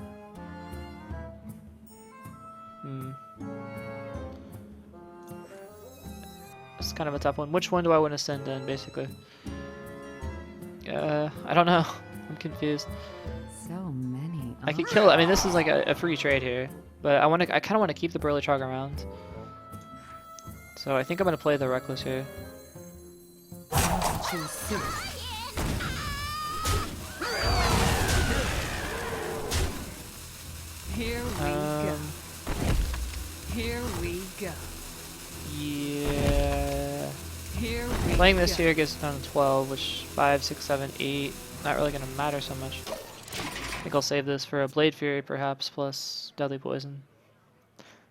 [SPEAKER 1] kind of a tough one. Which one do I want to send in, basically? I don't know. I'm confused.
[SPEAKER 4] So many.
[SPEAKER 1] I could kill it. I mean, this is like a free trade here, but I kind of want to keep the Burly Trog around. So I think I'm gonna play the Reckless here.
[SPEAKER 4] Here we go. Here we go.
[SPEAKER 1] Yeah.
[SPEAKER 4] Here we
[SPEAKER 1] Playing this
[SPEAKER 4] go.
[SPEAKER 1] here gets down to 12, which 5, 6, 7, 8. Not really gonna matter so much. I think I'll save this for a Blade Fury, perhaps, plus Deadly Poison.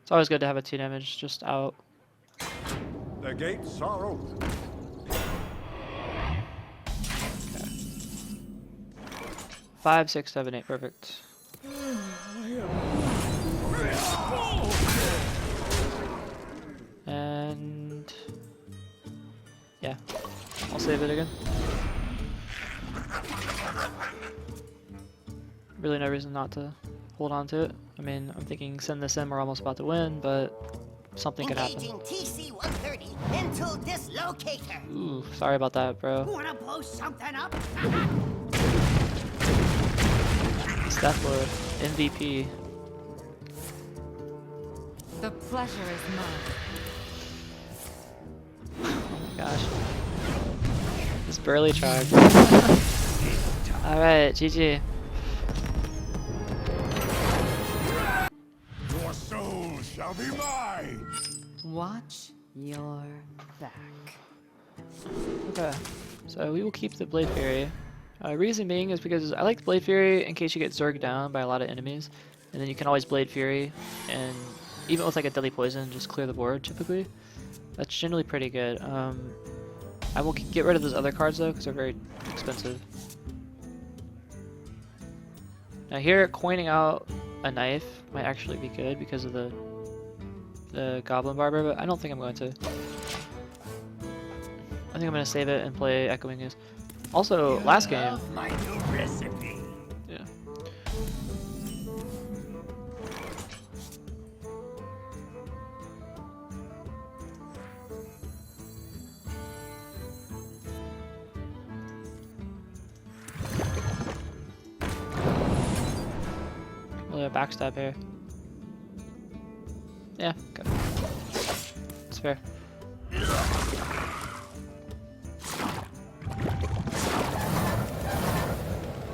[SPEAKER 1] It's always good to have a 2 damage just out.
[SPEAKER 2] The gates are open.
[SPEAKER 1] 5, 6, 7, 8, perfect. And yeah, I'll save it again. Really no reason not to hold on to it. I mean, I'm thinking send this in, we're almost about to win, but something could happen.
[SPEAKER 6] Engaging TC-130 into dislocator.
[SPEAKER 1] Ooh, sorry about that, bro.
[SPEAKER 6] Wanna blow something up?
[SPEAKER 1] Death Lord, MVP.
[SPEAKER 4] The pleasure is mine.
[SPEAKER 1] Oh my gosh. This Burly Trog. Alright, GG.
[SPEAKER 2] Your soul shall be mine.
[SPEAKER 4] Watch your back.
[SPEAKER 1] Okay, so we will keep the Blade Fury. Reason being is because I like the Blade Fury in case you get Zerg down by a lot of enemies, and then you can always Blade Fury, and even with like a Deadly Poison, just clear the board typically. That's generally pretty good. I will get rid of those other cards though, because they're very expensive. Now here, coining out a knife might actually be good because of the Goblin Barber, but I don't think I'm going to. I think I'm going to save it and play Echoing News. Also, last game.
[SPEAKER 5] My new recipe.
[SPEAKER 1] Yeah. Really a backstab here. Yeah, good. It's fair.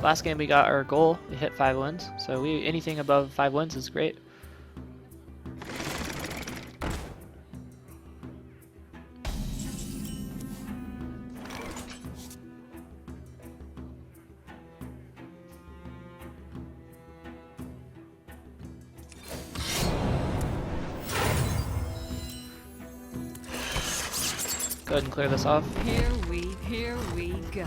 [SPEAKER 1] Last game we got our goal. We hit 5 wins, so anything above 5 wins is great. Go ahead and clear this off.
[SPEAKER 4] Here we go.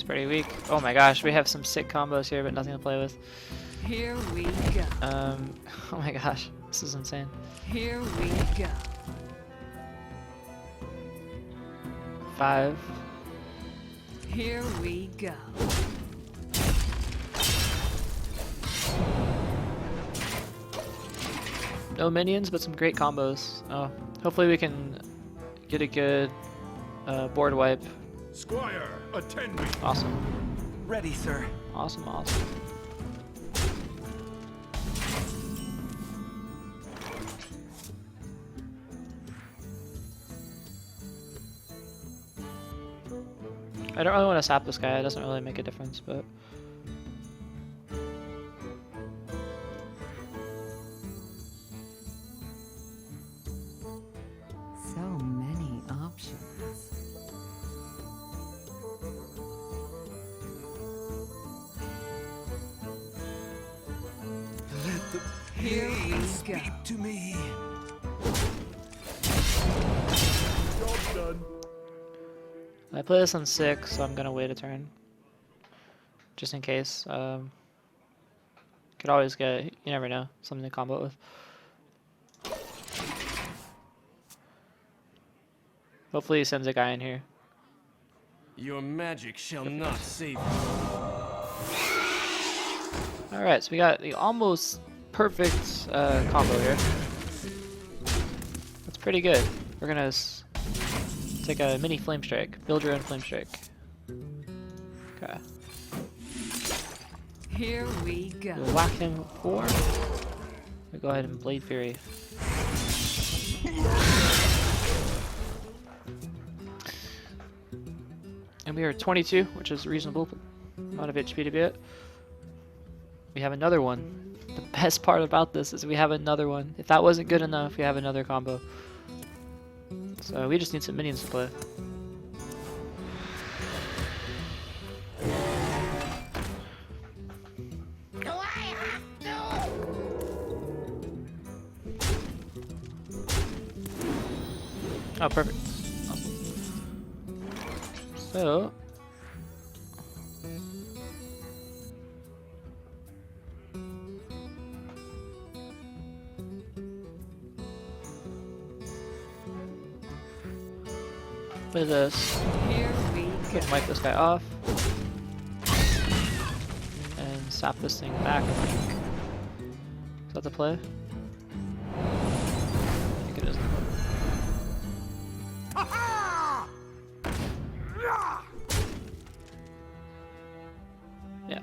[SPEAKER 1] Pretty weak. Oh my gosh, we have some sick combos here, but nothing to play with.
[SPEAKER 4] Here we go.
[SPEAKER 1] Oh my gosh, this is insane.
[SPEAKER 4] Here we go.
[SPEAKER 1] 5.
[SPEAKER 4] Here we go.
[SPEAKER 1] No minions, but some great combos. Oh, hopefully we can get a good board wipe.
[SPEAKER 2] Squire, attend me.
[SPEAKER 1] Awesome.
[SPEAKER 5] Ready, sir.
[SPEAKER 1] Awesome, awesome. I don't really want to sap this guy, it doesn't really make a difference, but...
[SPEAKER 4] So many options.
[SPEAKER 5] Let the
[SPEAKER 4] Here we
[SPEAKER 5] pain
[SPEAKER 4] go.
[SPEAKER 5] speak to me.
[SPEAKER 2] Job done.
[SPEAKER 1] I play this on 6, so I'm gonna wait a turn. just in case. Could always get, you never know, something to combo it with. Hopefully he sends a guy in here.
[SPEAKER 5] Your magic shall not save you.
[SPEAKER 1] Alright, so we got the almost perfect combo here. That's pretty good. We're gonna take a mini flame strike. Build your own flame strike. Okay.
[SPEAKER 4] Here we go.
[SPEAKER 1] We'll whack him with 4. We'll go ahead and Blade Fury. And we are 22, which is reasonable amount of HP to be at. We have another one. The best part about this is we have another one. If that wasn't good enough, we have another combo. So we just need some minions to play.
[SPEAKER 6] Do I have to?
[SPEAKER 1] Oh, perfect. Awesome. So... play this.
[SPEAKER 4] Here we go.
[SPEAKER 1] Wipe this guy off. And sap this thing back, I think. Is that the play? I think it is. Yeah.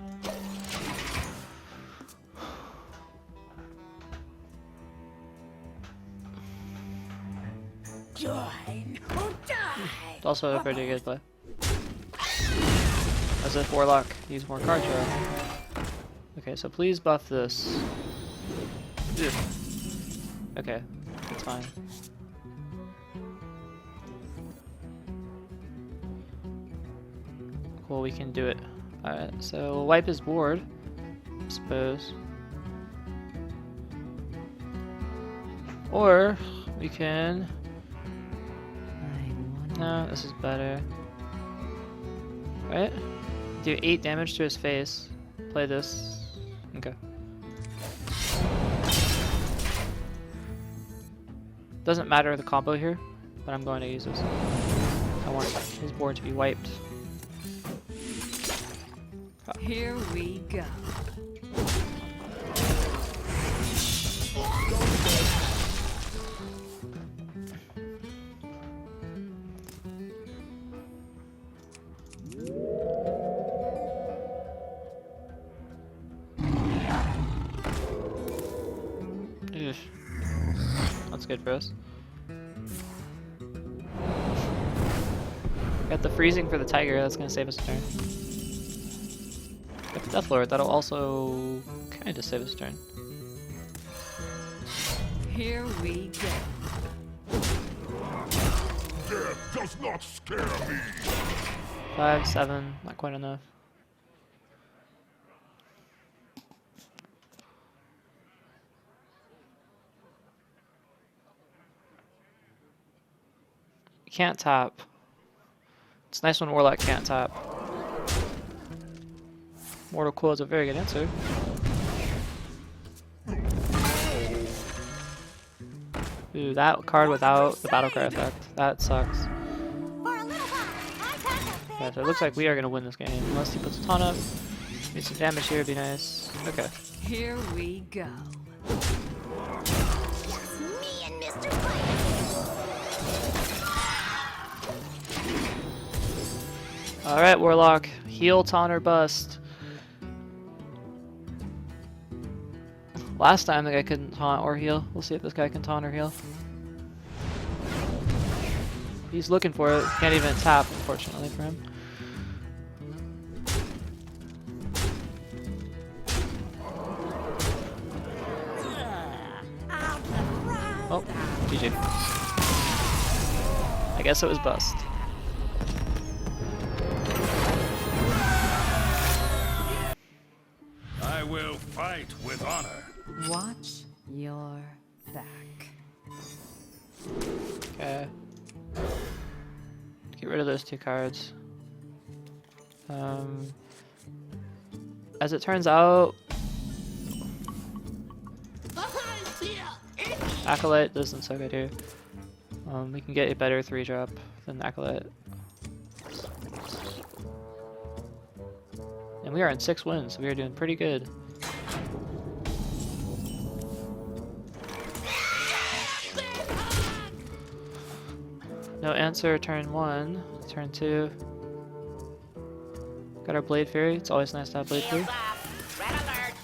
[SPEAKER 6] Join or die.
[SPEAKER 1] It's also a pretty good play. As if Warlock needs more card draw. Okay, so please buff this. Ugh. Okay, it's fine. Cool, we can do it. Alright, so we'll wipe his board, I suppose. Or we can... no, this is better. Right? Do 8 damage to his face. Play this. Okay. Doesn't matter the combo here, but I'm going to use this. I want his board to be wiped.
[SPEAKER 4] Here we go.
[SPEAKER 1] Eesh. That's good for us. Got the freezing for the tiger, that's gonna save us a turn. Got the Death Lord, that'll also kinda save us a turn.
[SPEAKER 4] Here we go.
[SPEAKER 2] Death does not scare me.
[SPEAKER 1] 5, 7, not quite enough. You can't tap. It's nice when Warlock can't tap. Mortal Coil is a very good answer. Ooh, that card without the battle cry effect. That sucks.
[SPEAKER 6] For a little while, I got a
[SPEAKER 1] Yeah,
[SPEAKER 6] big
[SPEAKER 1] so it looks like we are going to win this game. Unless he puts a ton up. Need some damage here, would be nice. Okay.
[SPEAKER 4] Here we go.
[SPEAKER 6] Just me and Mr. Fire.
[SPEAKER 1] Alright, Warlock. Heal, taunt, or bust. Last time the guy couldn't taunt or heal. We'll see if this guy can taunt or heal. He's looking for it. Can't even tap, unfortunately, for him. Oh, GG. I guess it was bust.
[SPEAKER 2] I will fight with honor.
[SPEAKER 4] Watch your back.
[SPEAKER 1] Okay. Get rid of those 2 cards. as it turns out, Acolyte doesn't so good here. We can get a better 3-drop than Acolyte. And we are in 6 wins. We are doing pretty good. No answer turn 1. Turn 2. Got our Blade Fury. It's always nice to have Blade Fury.
[SPEAKER 6] Red alert.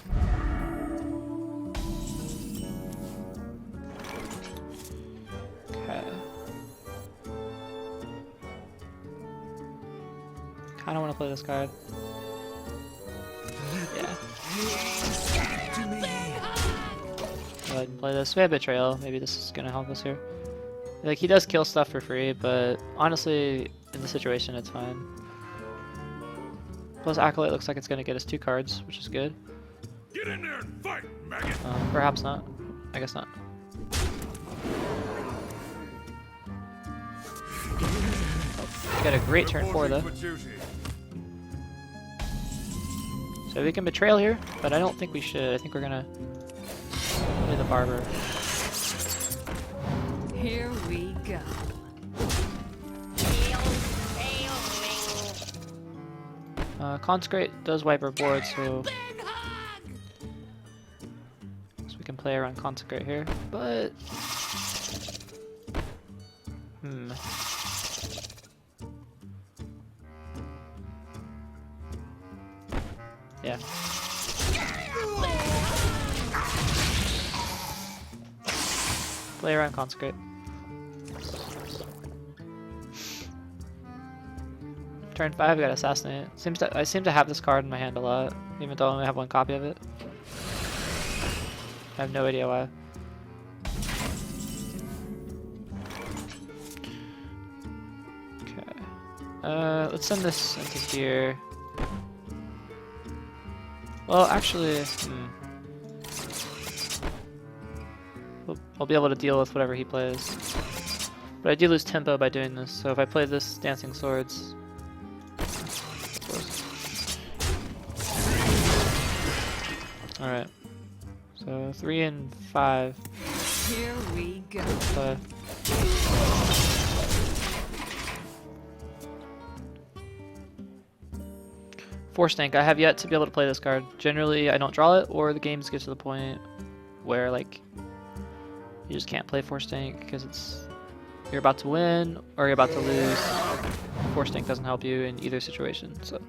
[SPEAKER 1] Okay. Kinda wanna play this card. Yeah.
[SPEAKER 5] To me.
[SPEAKER 1] Go ahead and play this. We have Betrayal. Maybe this is gonna help us here. Like, he does kill stuff for free, but honestly, in the situation, it's fine. Plus, Acolyte looks like it's gonna get us 2 cards, which is good.
[SPEAKER 2] Get in there and fight, maggot!
[SPEAKER 1] Perhaps not. I guess not. Got a great turn 4 though. So we can Betrayal here, but I don't think we should. I think we're gonna play the Barber.
[SPEAKER 4] Here we go.
[SPEAKER 1] Consecrate does wipe our board, so we can play around Consecrate here, but yeah. Play around Consecrate. Turn 5, we got Assassinate. I seem to have this card in my hand a lot, even though I only have 1 copy of it. I have no idea why. Okay. Let's send this into here. Well, actually, I'll be able to deal with whatever he plays. But I do lose tempo by doing this, so if I play this Dancing Swords... Alright. So 3 and 5.
[SPEAKER 4] Here we go.
[SPEAKER 1] Play. Force Tank. I have yet to be able to play this card. Generally, I don't draw it, or the games get to the point where, like, you just can't play Force Tank because it's you're about to win or you're about to lose. Force Tank doesn't help you in either situation. So,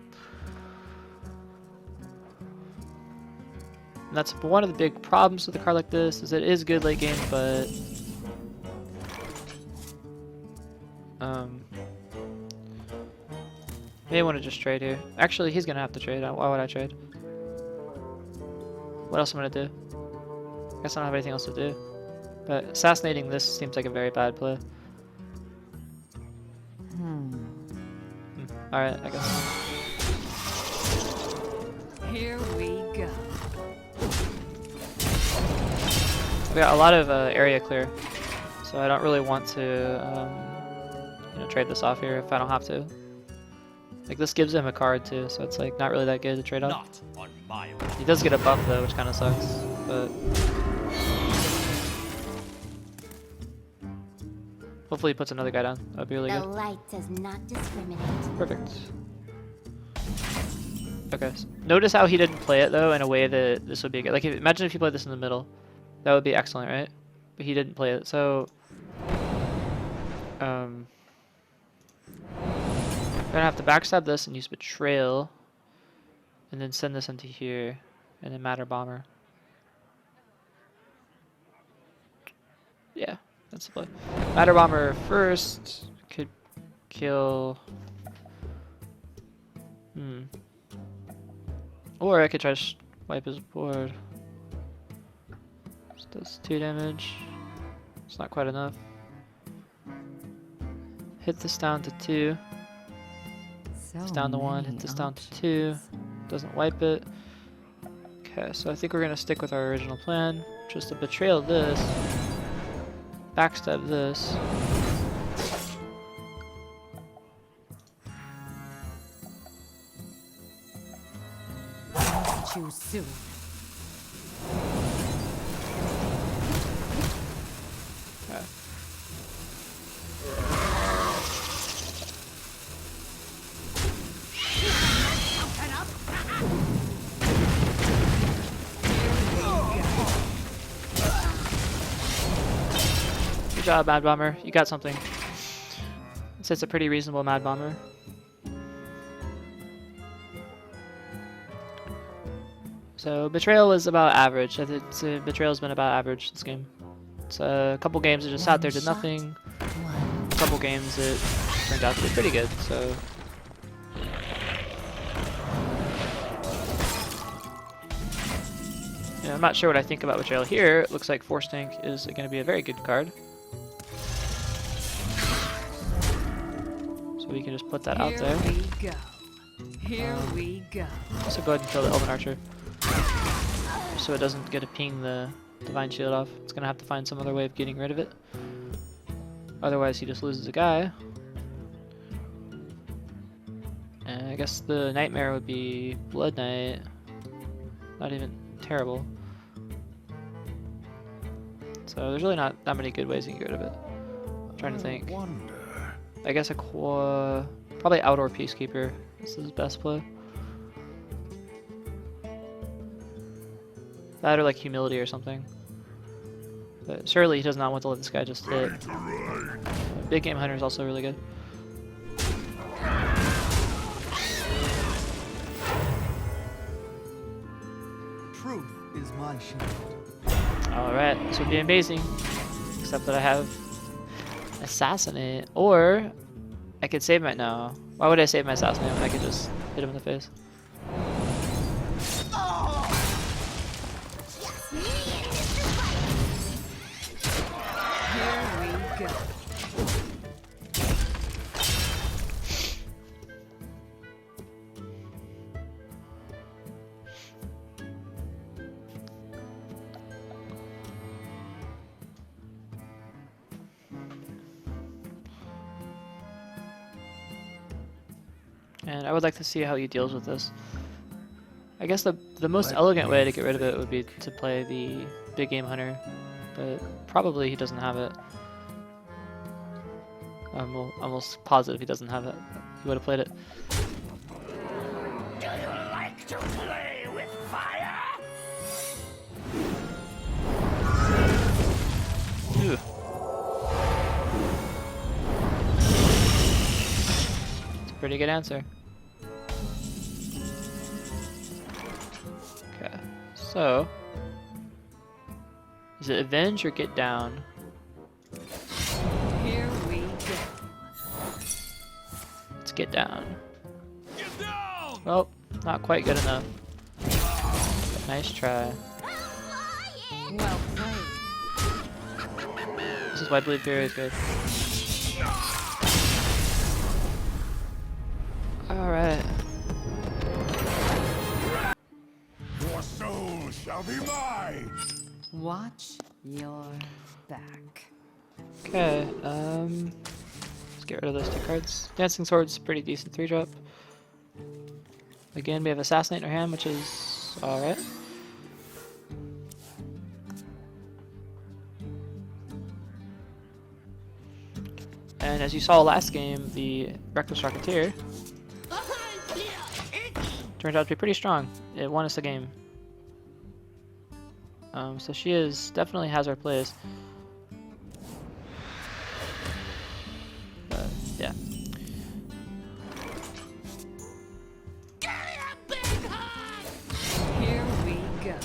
[SPEAKER 1] and that's one of the big problems with a card like this. Is it is good late game, but may want to just trade here. Actually, he's gonna have to trade. Why would I trade? What else am I gonna do? I guess I don't have anything else to do. But assassinating this seems like a very bad play. Alright, I guess.
[SPEAKER 4] Here we go.
[SPEAKER 1] We got a lot of area clear, so I don't really want to trade this off here if I don't have to. Like, this gives him a card too, so it's like not really that good to trade off.
[SPEAKER 5] Not on my watch.
[SPEAKER 1] He does get a buff though, which kind of sucks, but hopefully he puts another guy down. That'd be really
[SPEAKER 6] The
[SPEAKER 1] good.
[SPEAKER 6] light does not discriminate.
[SPEAKER 1] Perfect. Okay. So notice how he didn't play it though in a way that this would be good. Like, imagine if you played this in the middle, that would be excellent, right? But he didn't play it, so we're gonna have to backstab this and use Betrayal, and then send this into here, and then Matter Bomber. Yeah, that's the play. Matter Bomber first could kill. Or I could try to wipe his board. This does 2 damage. It's not quite enough. Hit this down to 2. It's down to 1. Hit this down to 2. Doesn't wipe it. Okay, so I think we're gonna stick with our original plan. Just to Betrayal this. Backstab this.
[SPEAKER 4] get you soon.
[SPEAKER 1] Okay. Good job, Mad Bomber. You got something. It's a pretty reasonable Mad Bomber. So Betrayal was about average. I think Betrayal's been about average this game. It's a couple games that just sat there, did nothing. A couple games it turned out to be pretty good. So yeah, I'm not sure what I think about Betrayal here. It looks like Force Tank is going to be a very good card. So we can just put that out there.
[SPEAKER 4] Here we go. Here we go.
[SPEAKER 1] So go ahead and kill the Elven Archer. So it doesn't get to ping the Divine Shield off. It's going to have to find some other way of getting rid of it. Otherwise he just loses a guy. And I guess the Nightmare would be Blood Knight. Not even terrible. So there's really not that many good ways you can get rid of it. I'm trying to think. I guess probably Outdoor Peacekeeper is his best play. That or like Humility or something. But surely he does not want to let this guy just hit. Big Game Hunter is also really good.
[SPEAKER 5] Truth is my shield.
[SPEAKER 1] Alright, this would be amazing. Except that I have Assassinate. Or I could save my... No. Why would I save my Assassinate when I could just hit him in the face?
[SPEAKER 4] Here we go.
[SPEAKER 1] And I would like to see how he deals with this. I guess the most elegant way to get rid of it would be to play the Big Game Hunter, but probably he doesn't have it. I'm almost positive he doesn't have it. He would have played it.
[SPEAKER 2] Do you like to play with fire?
[SPEAKER 1] Ew. It's a pretty good answer. Okay, so is it Avenge or Get Down?
[SPEAKER 4] Here we go.
[SPEAKER 1] Let's Get Down.
[SPEAKER 2] Get down!
[SPEAKER 1] Well, not quite good enough. But nice try.
[SPEAKER 4] Well played.
[SPEAKER 1] This is why Bleed Fury is good. Alright.
[SPEAKER 2] Your soul shall be mine!
[SPEAKER 4] Watch your back.
[SPEAKER 1] Okay, let's get rid of those two cards. Dancing Sword's pretty decent 3-drop. Again, we have Assassinate in our hand, which is alright. And as you saw last game, the Reckless Rocketeer turned out to be pretty strong. It won us the game. So she definitely has our plays. But yeah.
[SPEAKER 4] Here we go.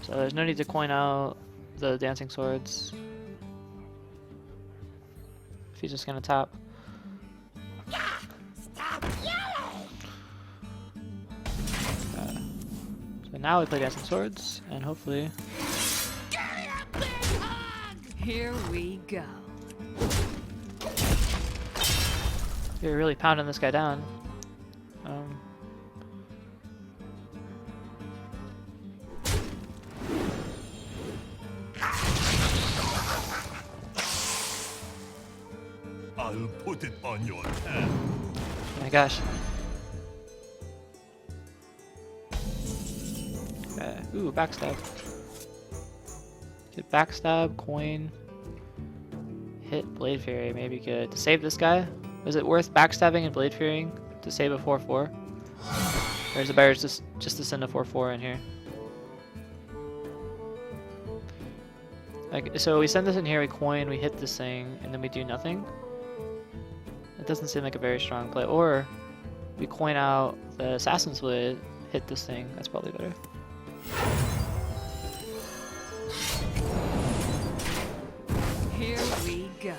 [SPEAKER 1] So there's no need to coin out the Dancing Swords. If he's just gonna tap. So now we play Dancing Swords, and hopefully...
[SPEAKER 4] Here we go.
[SPEAKER 1] You're really pounding this guy down.
[SPEAKER 2] I'll put it on your tab.
[SPEAKER 1] Oh my gosh. Ooh, backstab. Get backstab, coin, hit Blade Fury, maybe good. To save this guy? Is it worth backstabbing and Blade Furying to save a 4-4? Or is it better just to send a 4-4 in here? Like, so we send this in here, we coin, we hit this thing, and then we do nothing? It doesn't seem like a very strong play. Or we coin out the Assassin's Blade, hit this thing. That's probably better.
[SPEAKER 4] Here we go.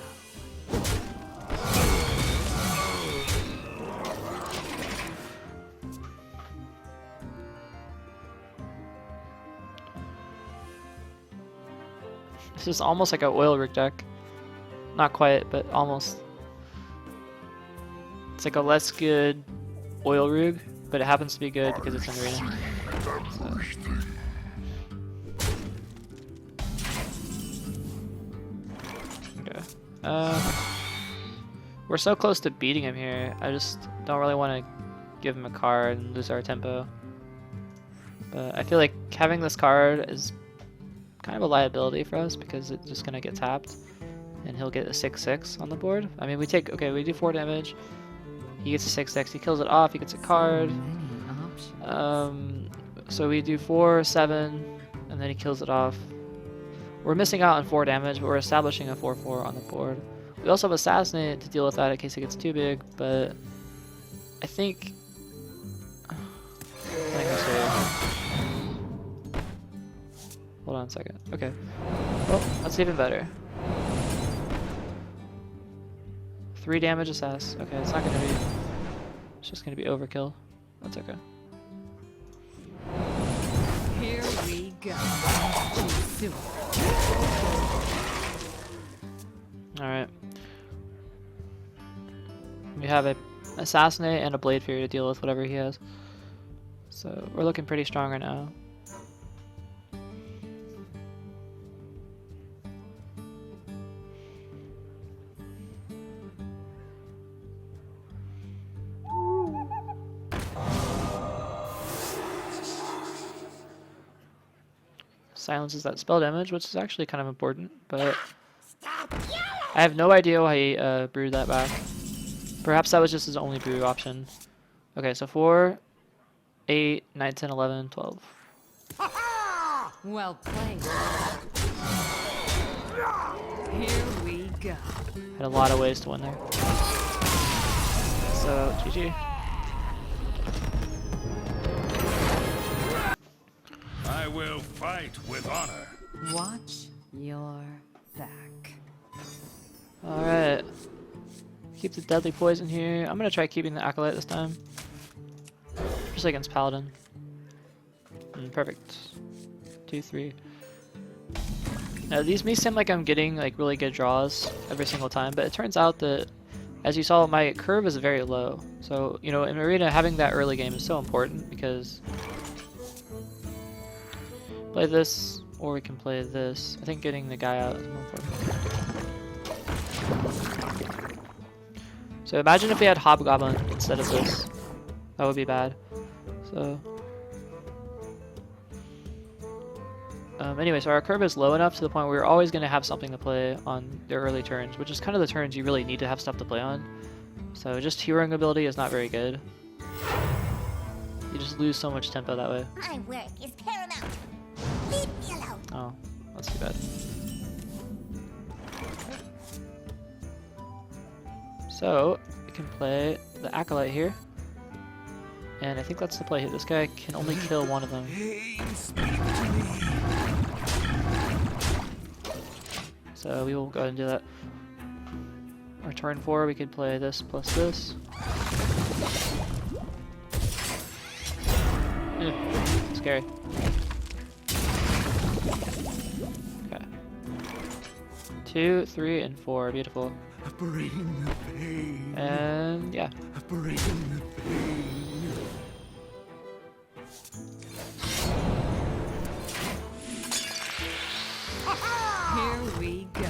[SPEAKER 1] This is almost like an oil rig deck. Not quite, but almost. It's like a less good oil rig, but it happens to be good because it's in arena. So. Okay. We're so close to beating him here. I just don't really want to give him a card and lose our tempo. But I feel like having this card is kind of a liability for us because it's just gonna get tapped and he'll get a 6/6 on the board. I mean, we do 4 damage. He gets a 6/6, he kills it off, he gets a card. So we do 4, 7, and then he kills it off. We're missing out on 4 damage, but we're establishing a 4/4 on the board. We also have Assassinate to deal with that in case it gets too big, but I think hold on a second. Okay. Well, that's even better. 3 damage assass. Okay, it's not gonna be. It's just gonna be overkill. That's okay.
[SPEAKER 4] Here we go.
[SPEAKER 1] Alright. We have a Assassinate and a Blade Fury to deal with whatever he has. So we're looking pretty strong right now. Silences that spell damage, which is actually kind of important, but I have no idea why he brewed that back. Perhaps that was just his only brew option. Okay, so 4, 8, 9, 10, 11, 12.
[SPEAKER 4] Well played. Here we go.
[SPEAKER 1] Had a lot of ways to win there. So, GG.
[SPEAKER 2] I will fight with honor.
[SPEAKER 4] Watch your back.
[SPEAKER 1] Alright. Keep the deadly poison here. I'm gonna try keeping the Acolyte this time. Just against Paladin. Perfect. 2, 3. Now these may seem like I'm getting like really good draws every single time, but it turns out that, as you saw, my curve is very low. So, you know, in Arena, having that early game is so important because play this, or we can play this. I think getting the guy out is more important. So imagine if we had Hobgoblin instead of this. That would be bad. So anyway, so our curve is low enough to the point where we're always going to have something to play on their early turns, which is kind of the turns you really need to have stuff to play on. So just heroing ability is not very good. You just lose so much tempo that way.
[SPEAKER 6] My work is paramount. Leave me alone.
[SPEAKER 1] Oh, that's too bad. So we can play the Acolyte here. And I think that's the play here. This guy can only kill one of them. So we will go ahead and do that. Our turn 4, we could play this plus this. Scary. Okay. 2, 3, and 4. Beautiful.
[SPEAKER 5] Bring the pain.
[SPEAKER 1] And yeah.
[SPEAKER 5] Bring the pain.
[SPEAKER 4] Here we go.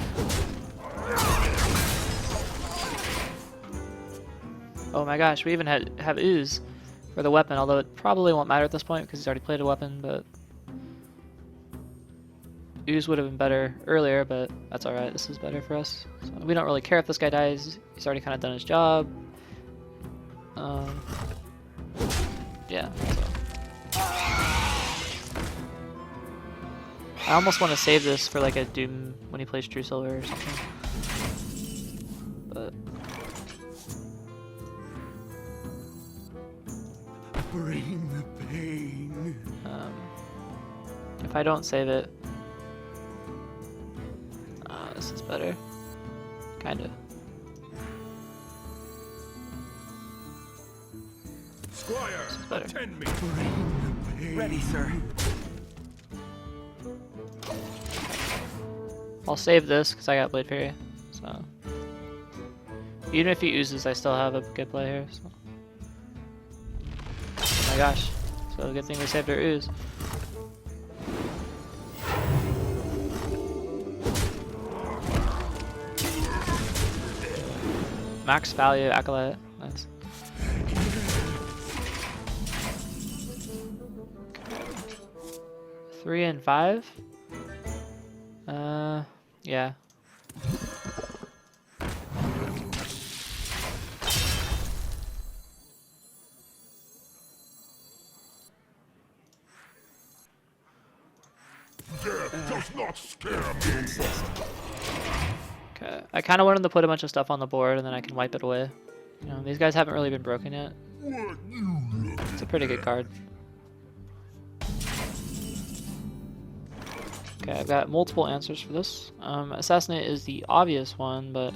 [SPEAKER 1] Oh my gosh, we even have Ooze for the weapon, although it probably won't matter at this point because he's already played a weapon, but Ooze would have been better earlier, but that's alright. This is better for us. So we don't really care if this guy dies. He's already kind of done his job. Yeah. So. I almost want to save this for like a Doom when he plays True Silver or something. But
[SPEAKER 5] Bring the pain.
[SPEAKER 1] if I don't save it, this is better. Kinda.
[SPEAKER 2] Squire,
[SPEAKER 1] better.
[SPEAKER 2] attend me.
[SPEAKER 5] Bring the pain. Ready, sir.
[SPEAKER 1] I'll save this because I got Blade Fury. So even if he oozes, I still have a good play here. So. Oh my gosh! So good thing we saved our ooze. Max value Acolyte. Nice. 3 and 5. Yeah.
[SPEAKER 2] Death does not scare me.
[SPEAKER 1] Okay. I kind of wanted to put a bunch of stuff on the board and then I can wipe it away. You know, these guys haven't really been broken yet.
[SPEAKER 2] What you look
[SPEAKER 1] It's a pretty good card. Okay, I've got multiple answers for this. Assassinate is the obvious one, but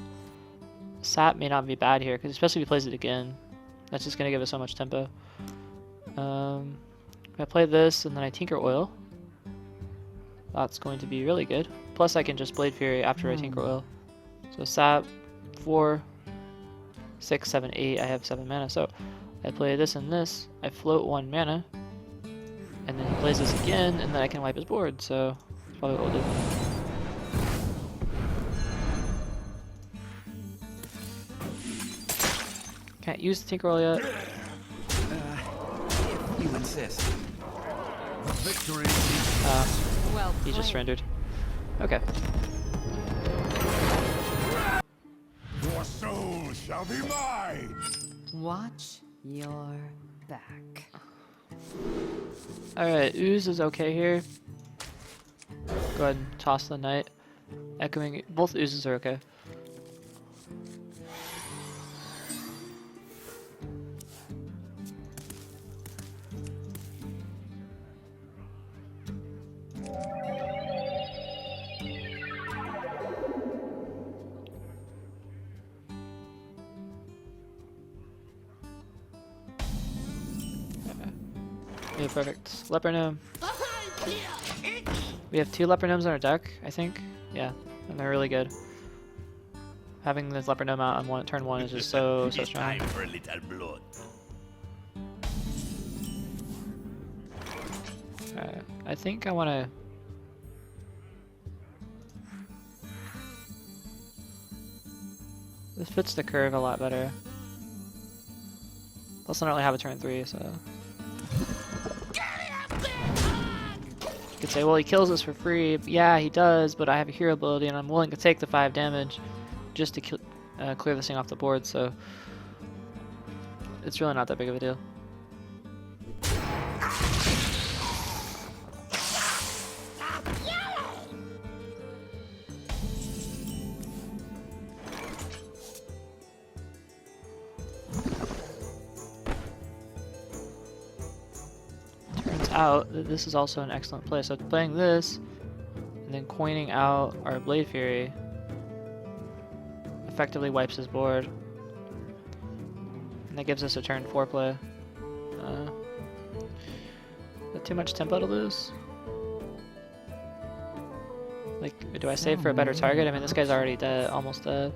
[SPEAKER 1] Sap may not be bad here, because especially if he plays it again. That's just going to give us so much tempo. If I play this and then I Tinker Oil, that's going to be really good. Plus I can just Blade Fury after I Tinker Oil. So Sap, 4, 6, 7, 8, I have 7 mana. So I play this and this, I float 1 mana, and then he plays this again, and then I can wipe his board, so that's probably what we'll do. Can't use the Tinker Oil yet.
[SPEAKER 5] If you insist.
[SPEAKER 2] victory.
[SPEAKER 4] Well
[SPEAKER 1] He just
[SPEAKER 4] played.
[SPEAKER 1] surrendered. Okay.
[SPEAKER 2] Your soul shall be mine.
[SPEAKER 4] Watch your back.
[SPEAKER 1] Alright, Ooze is okay here. Go ahead and toss the Knight. Echoing, both Oozes are okay. Yeah, perfect. Leper Gnome. We have 2 Leper Gnomes in our deck, I think. Yeah, and they're really good. Having this Leper Gnome out on turn 1 is just so strong.
[SPEAKER 2] Time for a little blood.
[SPEAKER 1] I think I want to... This fits the curve a lot better. Plus I don't really have a turn 3, so... You could say, well, he kills us for free. Yeah, he does, but I have a hero ability, and I'm willing to take the 5 damage just to clear this thing off the board, so... It's really not that big of a deal. Out that this is also an excellent play. So playing this and then coining out our Blade Fury effectively wipes his board, and that gives us a turn 4 play. Is that too much tempo to lose? Like, do I save for a better target? I mean, this guy's already dead, almost dead.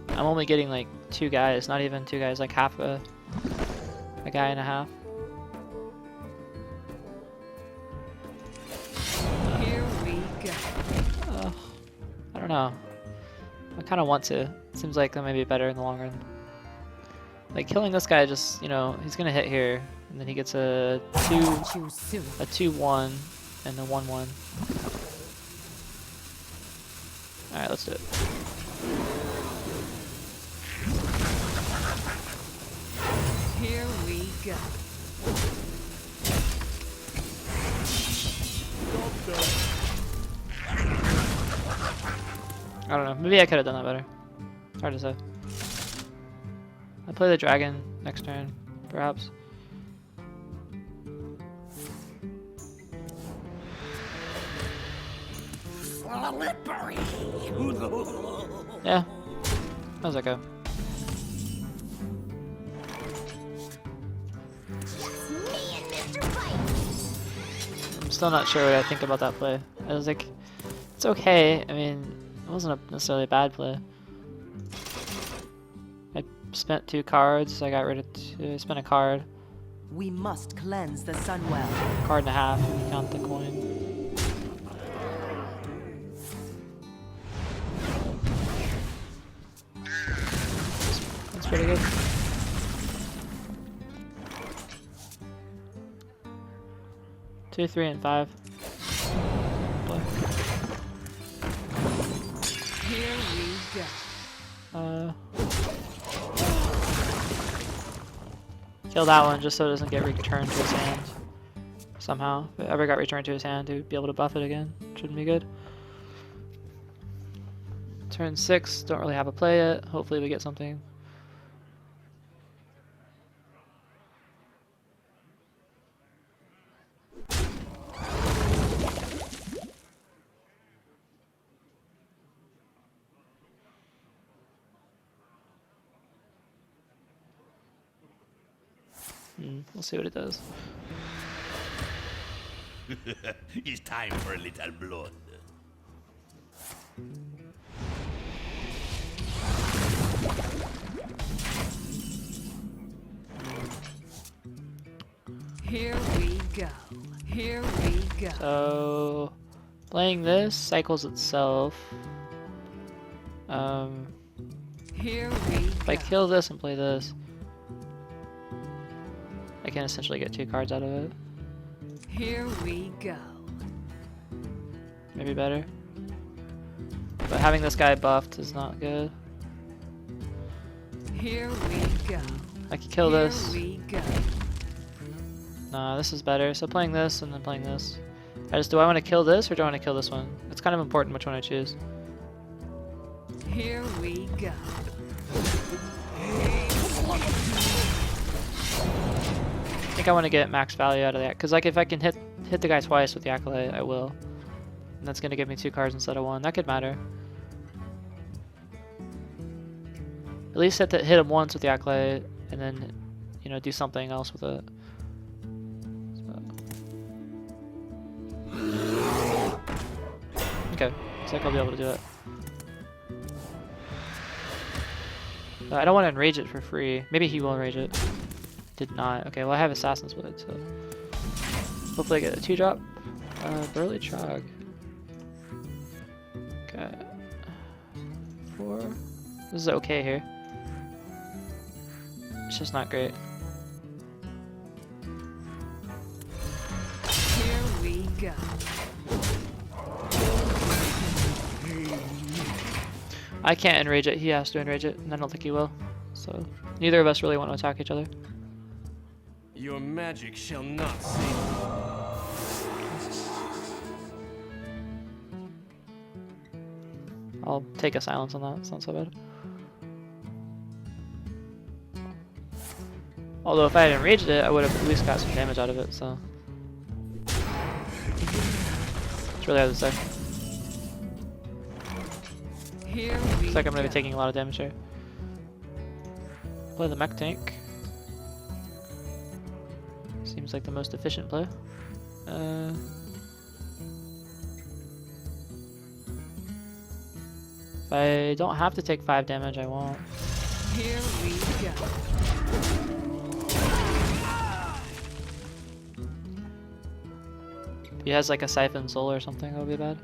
[SPEAKER 1] I'm only getting like 2 guys, not even 2 guys, like half a guy and a half. I don't know. I kind of want to. It seems like that may be better in the long run. Like killing this guy, just, you know, he's gonna hit here, and then he gets a 2-1 and a 1-1. Alright, let's do it.
[SPEAKER 4] Here we go.
[SPEAKER 1] I don't know. Maybe I could have done that better. It's hard to say. I play the dragon next turn, perhaps.
[SPEAKER 2] Slippery.
[SPEAKER 1] Yeah. How's that go?
[SPEAKER 6] Me and Mr. Fight.
[SPEAKER 1] I'm still not sure what I think about that play. I was like, it's okay. I mean, it wasn't necessarily a bad play. I spent 2 cards. I got rid of 2. I spent a card.
[SPEAKER 4] We must cleanse the Sunwell.
[SPEAKER 1] Card and a half if you count the coin. That's pretty good. Two, 3, and 5. Play.
[SPEAKER 4] Here we go.
[SPEAKER 1] Kill that one just so it doesn't get returned to his hand. Somehow. If it ever got returned to his hand, he would be able to buff it again. Shouldn't be good. Turn 6, don't really have a play yet. Hopefully we get something. We'll see what it does.
[SPEAKER 2] It's time for a little blood.
[SPEAKER 4] Here we go. Here we go.
[SPEAKER 1] So, playing this cycles itself.
[SPEAKER 4] Here we
[SPEAKER 1] If I
[SPEAKER 4] go.
[SPEAKER 1] kill this and play this, I can essentially get 2 cards out of it.
[SPEAKER 4] Here we go.
[SPEAKER 1] Maybe better. But having this guy buffed is not good.
[SPEAKER 4] Here we go.
[SPEAKER 1] I could kill
[SPEAKER 4] Here
[SPEAKER 1] this.
[SPEAKER 4] we go.
[SPEAKER 1] Nah, this is better. So playing this and then playing this. Do I want to kill this or do I want to kill this one? It's kind of important which one I choose.
[SPEAKER 4] Here we go.
[SPEAKER 1] I think I want to get max value out of that. Because like if I can hit the guy twice with the Acolyte, I will. And that's going to give me 2 cards instead of 1. That could matter. At least hit him once with the Acolyte and then, you know, do something else with it. Okay, looks like I'll be able to do it. I don't want to enrage it for free. Maybe he will enrage it. Did not. Okay, well I have Assassin's Blade, so hopefully I get a 2-drop. Burly Trog. Okay. 4. This is okay here. It's just not great.
[SPEAKER 4] Here we go.
[SPEAKER 1] I can't enrage it. He has to enrage it, and I don't think he will. So neither of us really want to attack each other.
[SPEAKER 5] Your magic shall not save me.
[SPEAKER 1] I'll take a silence on that. It's not so bad. Although if I had enraged it, I would have at least got some damage out of it. So it's really hard to say.
[SPEAKER 4] Here we
[SPEAKER 1] Looks like I'm gonna be
[SPEAKER 4] go.
[SPEAKER 1] taking a lot of damage here. Play the mech tank. Seems like the most efficient play. If I don't have to take 5 damage, I won't.
[SPEAKER 4] Here we go.
[SPEAKER 1] If he has like a Siphon Soul or something, that would be bad.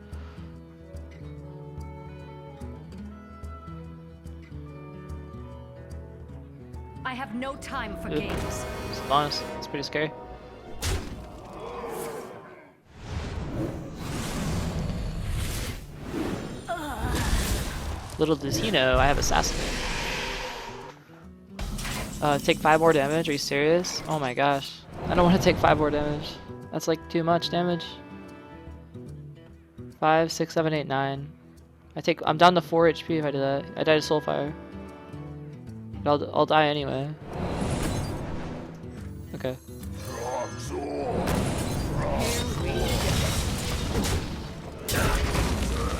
[SPEAKER 4] I have no time for
[SPEAKER 1] Oop.
[SPEAKER 4] games.
[SPEAKER 1] It's a bonus. It's pretty scary. Little does he know, I have Assassinate. Take 5 more damage, are you serious? Oh my gosh. I don't want to take 5 more damage. That's like too much damage. 5, 6, 7, 8, 9. I'm down to 4 HP if I do that. I died to Soulfire. But I'll die anyway. Okay.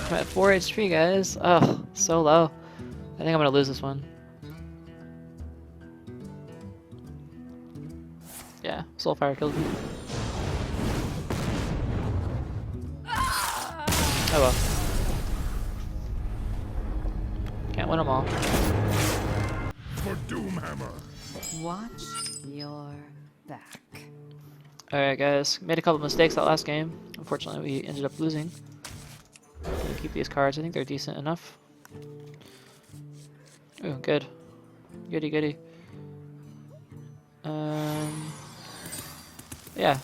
[SPEAKER 1] I'm at 4 HP, guys. Oh, so low. I think I'm gonna lose this one. Yeah, Soulfire killed me. Oh well. Can't win them all.
[SPEAKER 5] For Doomhammer.
[SPEAKER 4] Watch your back.
[SPEAKER 1] Alright guys, made a couple mistakes that last game. Unfortunately we ended up losing. Gonna keep these cards, I think they're decent enough. Oh, good. Goody goody. Yeah,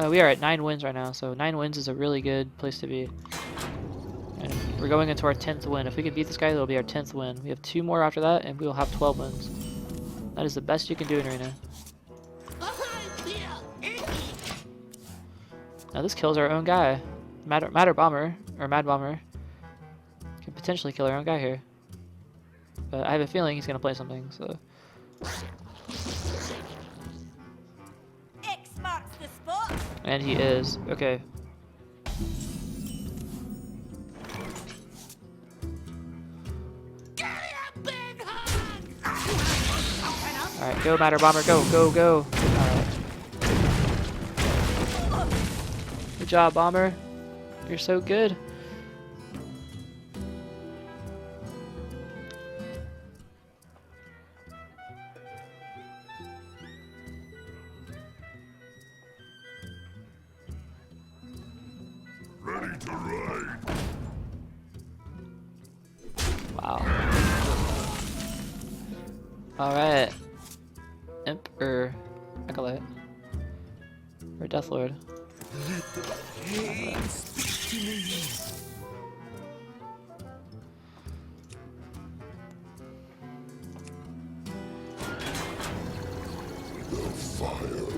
[SPEAKER 1] we are at 9 wins right now, so 9 wins is a really good place to be. And we're going into our 10th win. If we can beat this guy, that'll be our 10th win. We have 2 more after that, and we will have 12 wins. That is the best you can do in Arena. Now this kills our own guy. Mad Bomber can potentially kill our own guy here. But I have a feeling he's gonna play something, so.
[SPEAKER 6] X marks the spot.
[SPEAKER 1] And he is. Okay. Alright, go Matter Bomber, go, go, go. Alright. Good job, Bomber. You're so good.
[SPEAKER 5] Ready to ride.
[SPEAKER 1] Wow. Alright. Imp or Acolyte. Or Deathlord.
[SPEAKER 5] Let the pain speak to me. The fire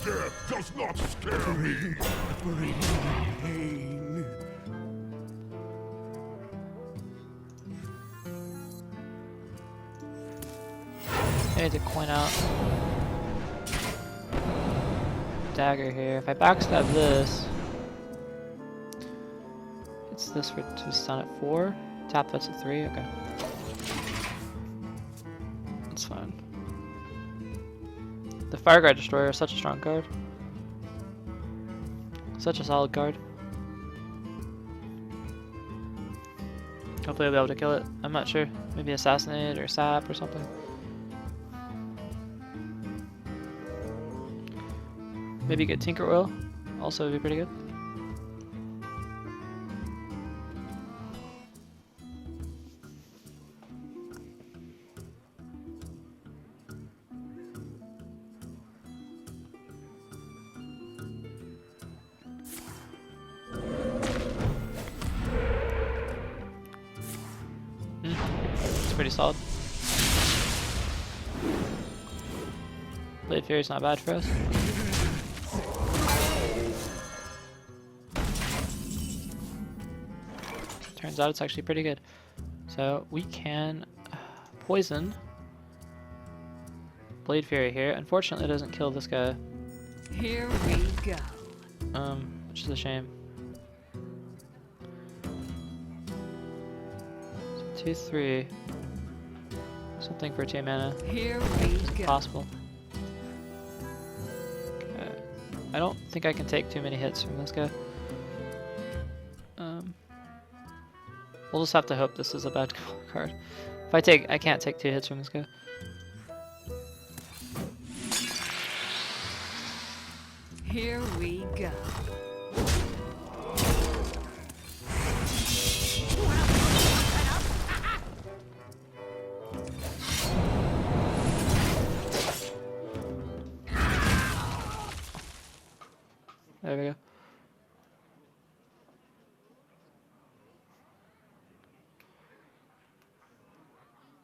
[SPEAKER 5] Death does not scare me. Bring pain.
[SPEAKER 1] I need to coin out dagger here. If I backstab this, it's this for to stun at 4. Tap that's at 3. Okay, that's fine. The Fire Guard Destroyer is such a strong card. Such a solid card. Hopefully I'll be able to kill it. I'm not sure. Maybe Assassinate or Sap or something. Maybe get Tinker Oil. Also would be pretty good. It's pretty solid. Blade Fury's not bad for us. Turns out it's actually pretty good. So we can poison Blade Fury here. Unfortunately, it doesn't kill this guy.
[SPEAKER 4] Here we go.
[SPEAKER 1] Which is a shame. 2, 3. Something for 2 mana.
[SPEAKER 4] Here we go.
[SPEAKER 1] Possible. Okay. I don't think I can take too many hits from this guy. We'll just have to hope this is a bad card. If I can't take 2 hits from this guy.
[SPEAKER 4] Here we go.
[SPEAKER 1] There we go.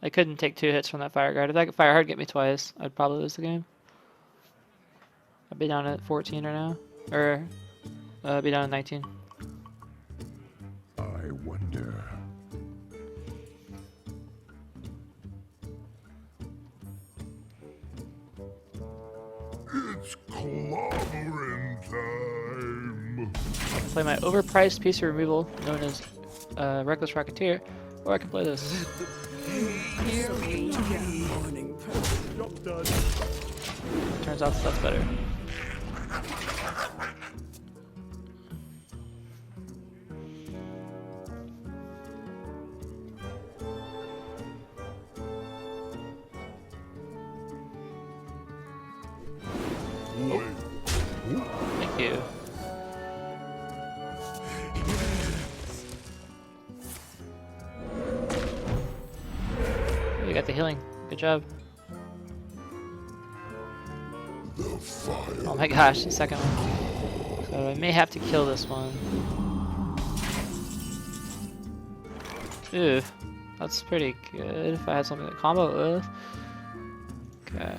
[SPEAKER 1] I couldn't take 2 hits from that fire guard. If that fire guard get me twice, I'd probably lose the game. I'd be down at 14 right now. Or, I'd be down at 19.
[SPEAKER 7] I wonder. It's clobbering time.
[SPEAKER 1] Play my overpriced piece of removal, known as Reckless Rocketeer, or I can play this.
[SPEAKER 3] Here we go.
[SPEAKER 1] Turns out that's better. Thank you. You got the healing. Good job. Oh my gosh, the second one. So I may have to kill this one. Ooh, that's pretty good if I had something to combo it with. Okay.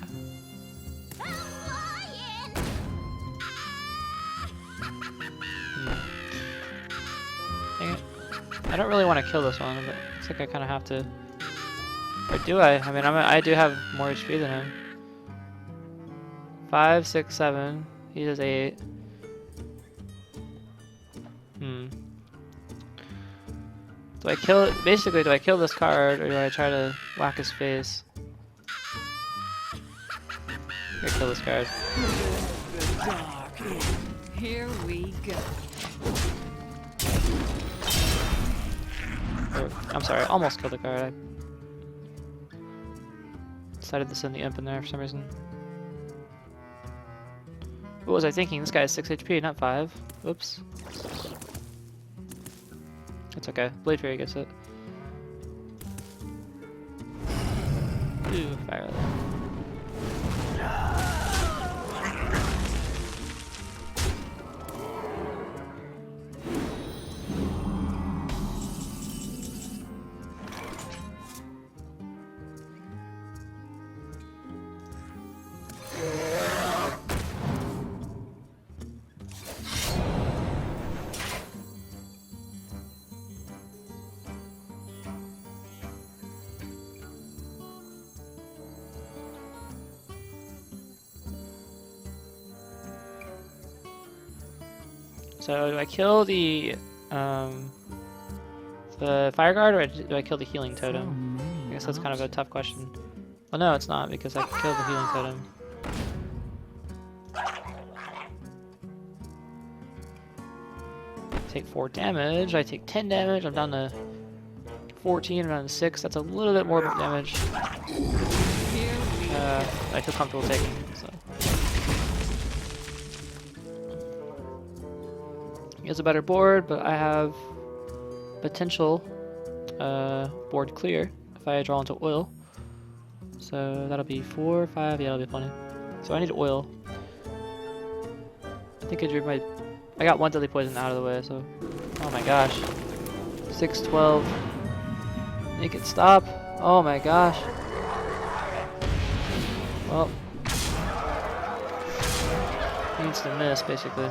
[SPEAKER 1] Dang it. I don't really want to kill this one, but looks like I kind of have to. Or do I? I mean, I do have more HP than him. 5, 6, 7. He does 8. Do I kill it? Basically, do I kill this card or do I try to whack his face? I'm gonna kill this card.
[SPEAKER 3] Here we go.
[SPEAKER 1] I'm sorry, I almost killed the card. I decided to send the imp in there for some reason. What was I thinking? This guy has 6 HP, not 5. Oops. It's okay. Blade Fury gets it. Ooh, fire. So do I kill the fire guard or do I kill the healing totem? I guess that's kind of a tough question. Well, no, it's not because I killed the healing totem. Take 4 damage. I take 10 damage. I'm down to 14. I'm down to 6. That's a little bit more damage. I feel comfortable taking. So. He has a better board, but I have potential board clear if I draw into oil. So that'll be 4, 5, yeah, that'll be plenty. So I need oil. I think I got 1 deadly poison out of the way, so. Oh my gosh. 6, 12. Make it stop. Oh my gosh. Well. He needs to miss, basically.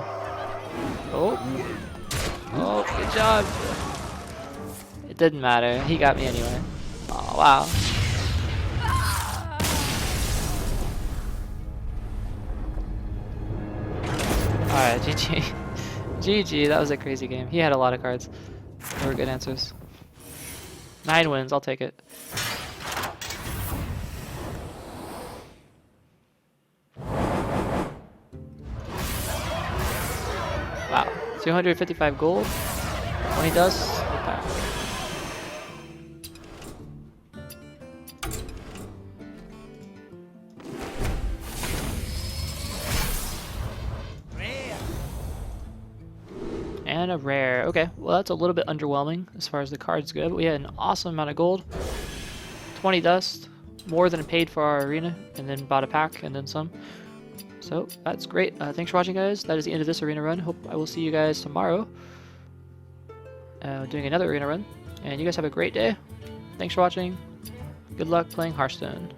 [SPEAKER 1] Oh. Oh, good job. It didn't matter. He got me anyway. Oh, wow. Alright, GG. GG, that was a crazy game. He had a lot of cards. They were good answers. 9 wins, I'll take it. Wow, 255 gold, 20 dust. Okay. And a rare. Okay, well that's a little bit underwhelming as far as the cards go, but we had an awesome amount of gold. 20 dust, more than paid for our arena, and then bought a pack and then some. So that's great. Thanks for watching, guys. That is the end of this arena run. Hope I will see you guys tomorrow doing another arena run. And you guys have a great day. Thanks for watching. Good luck playing Hearthstone.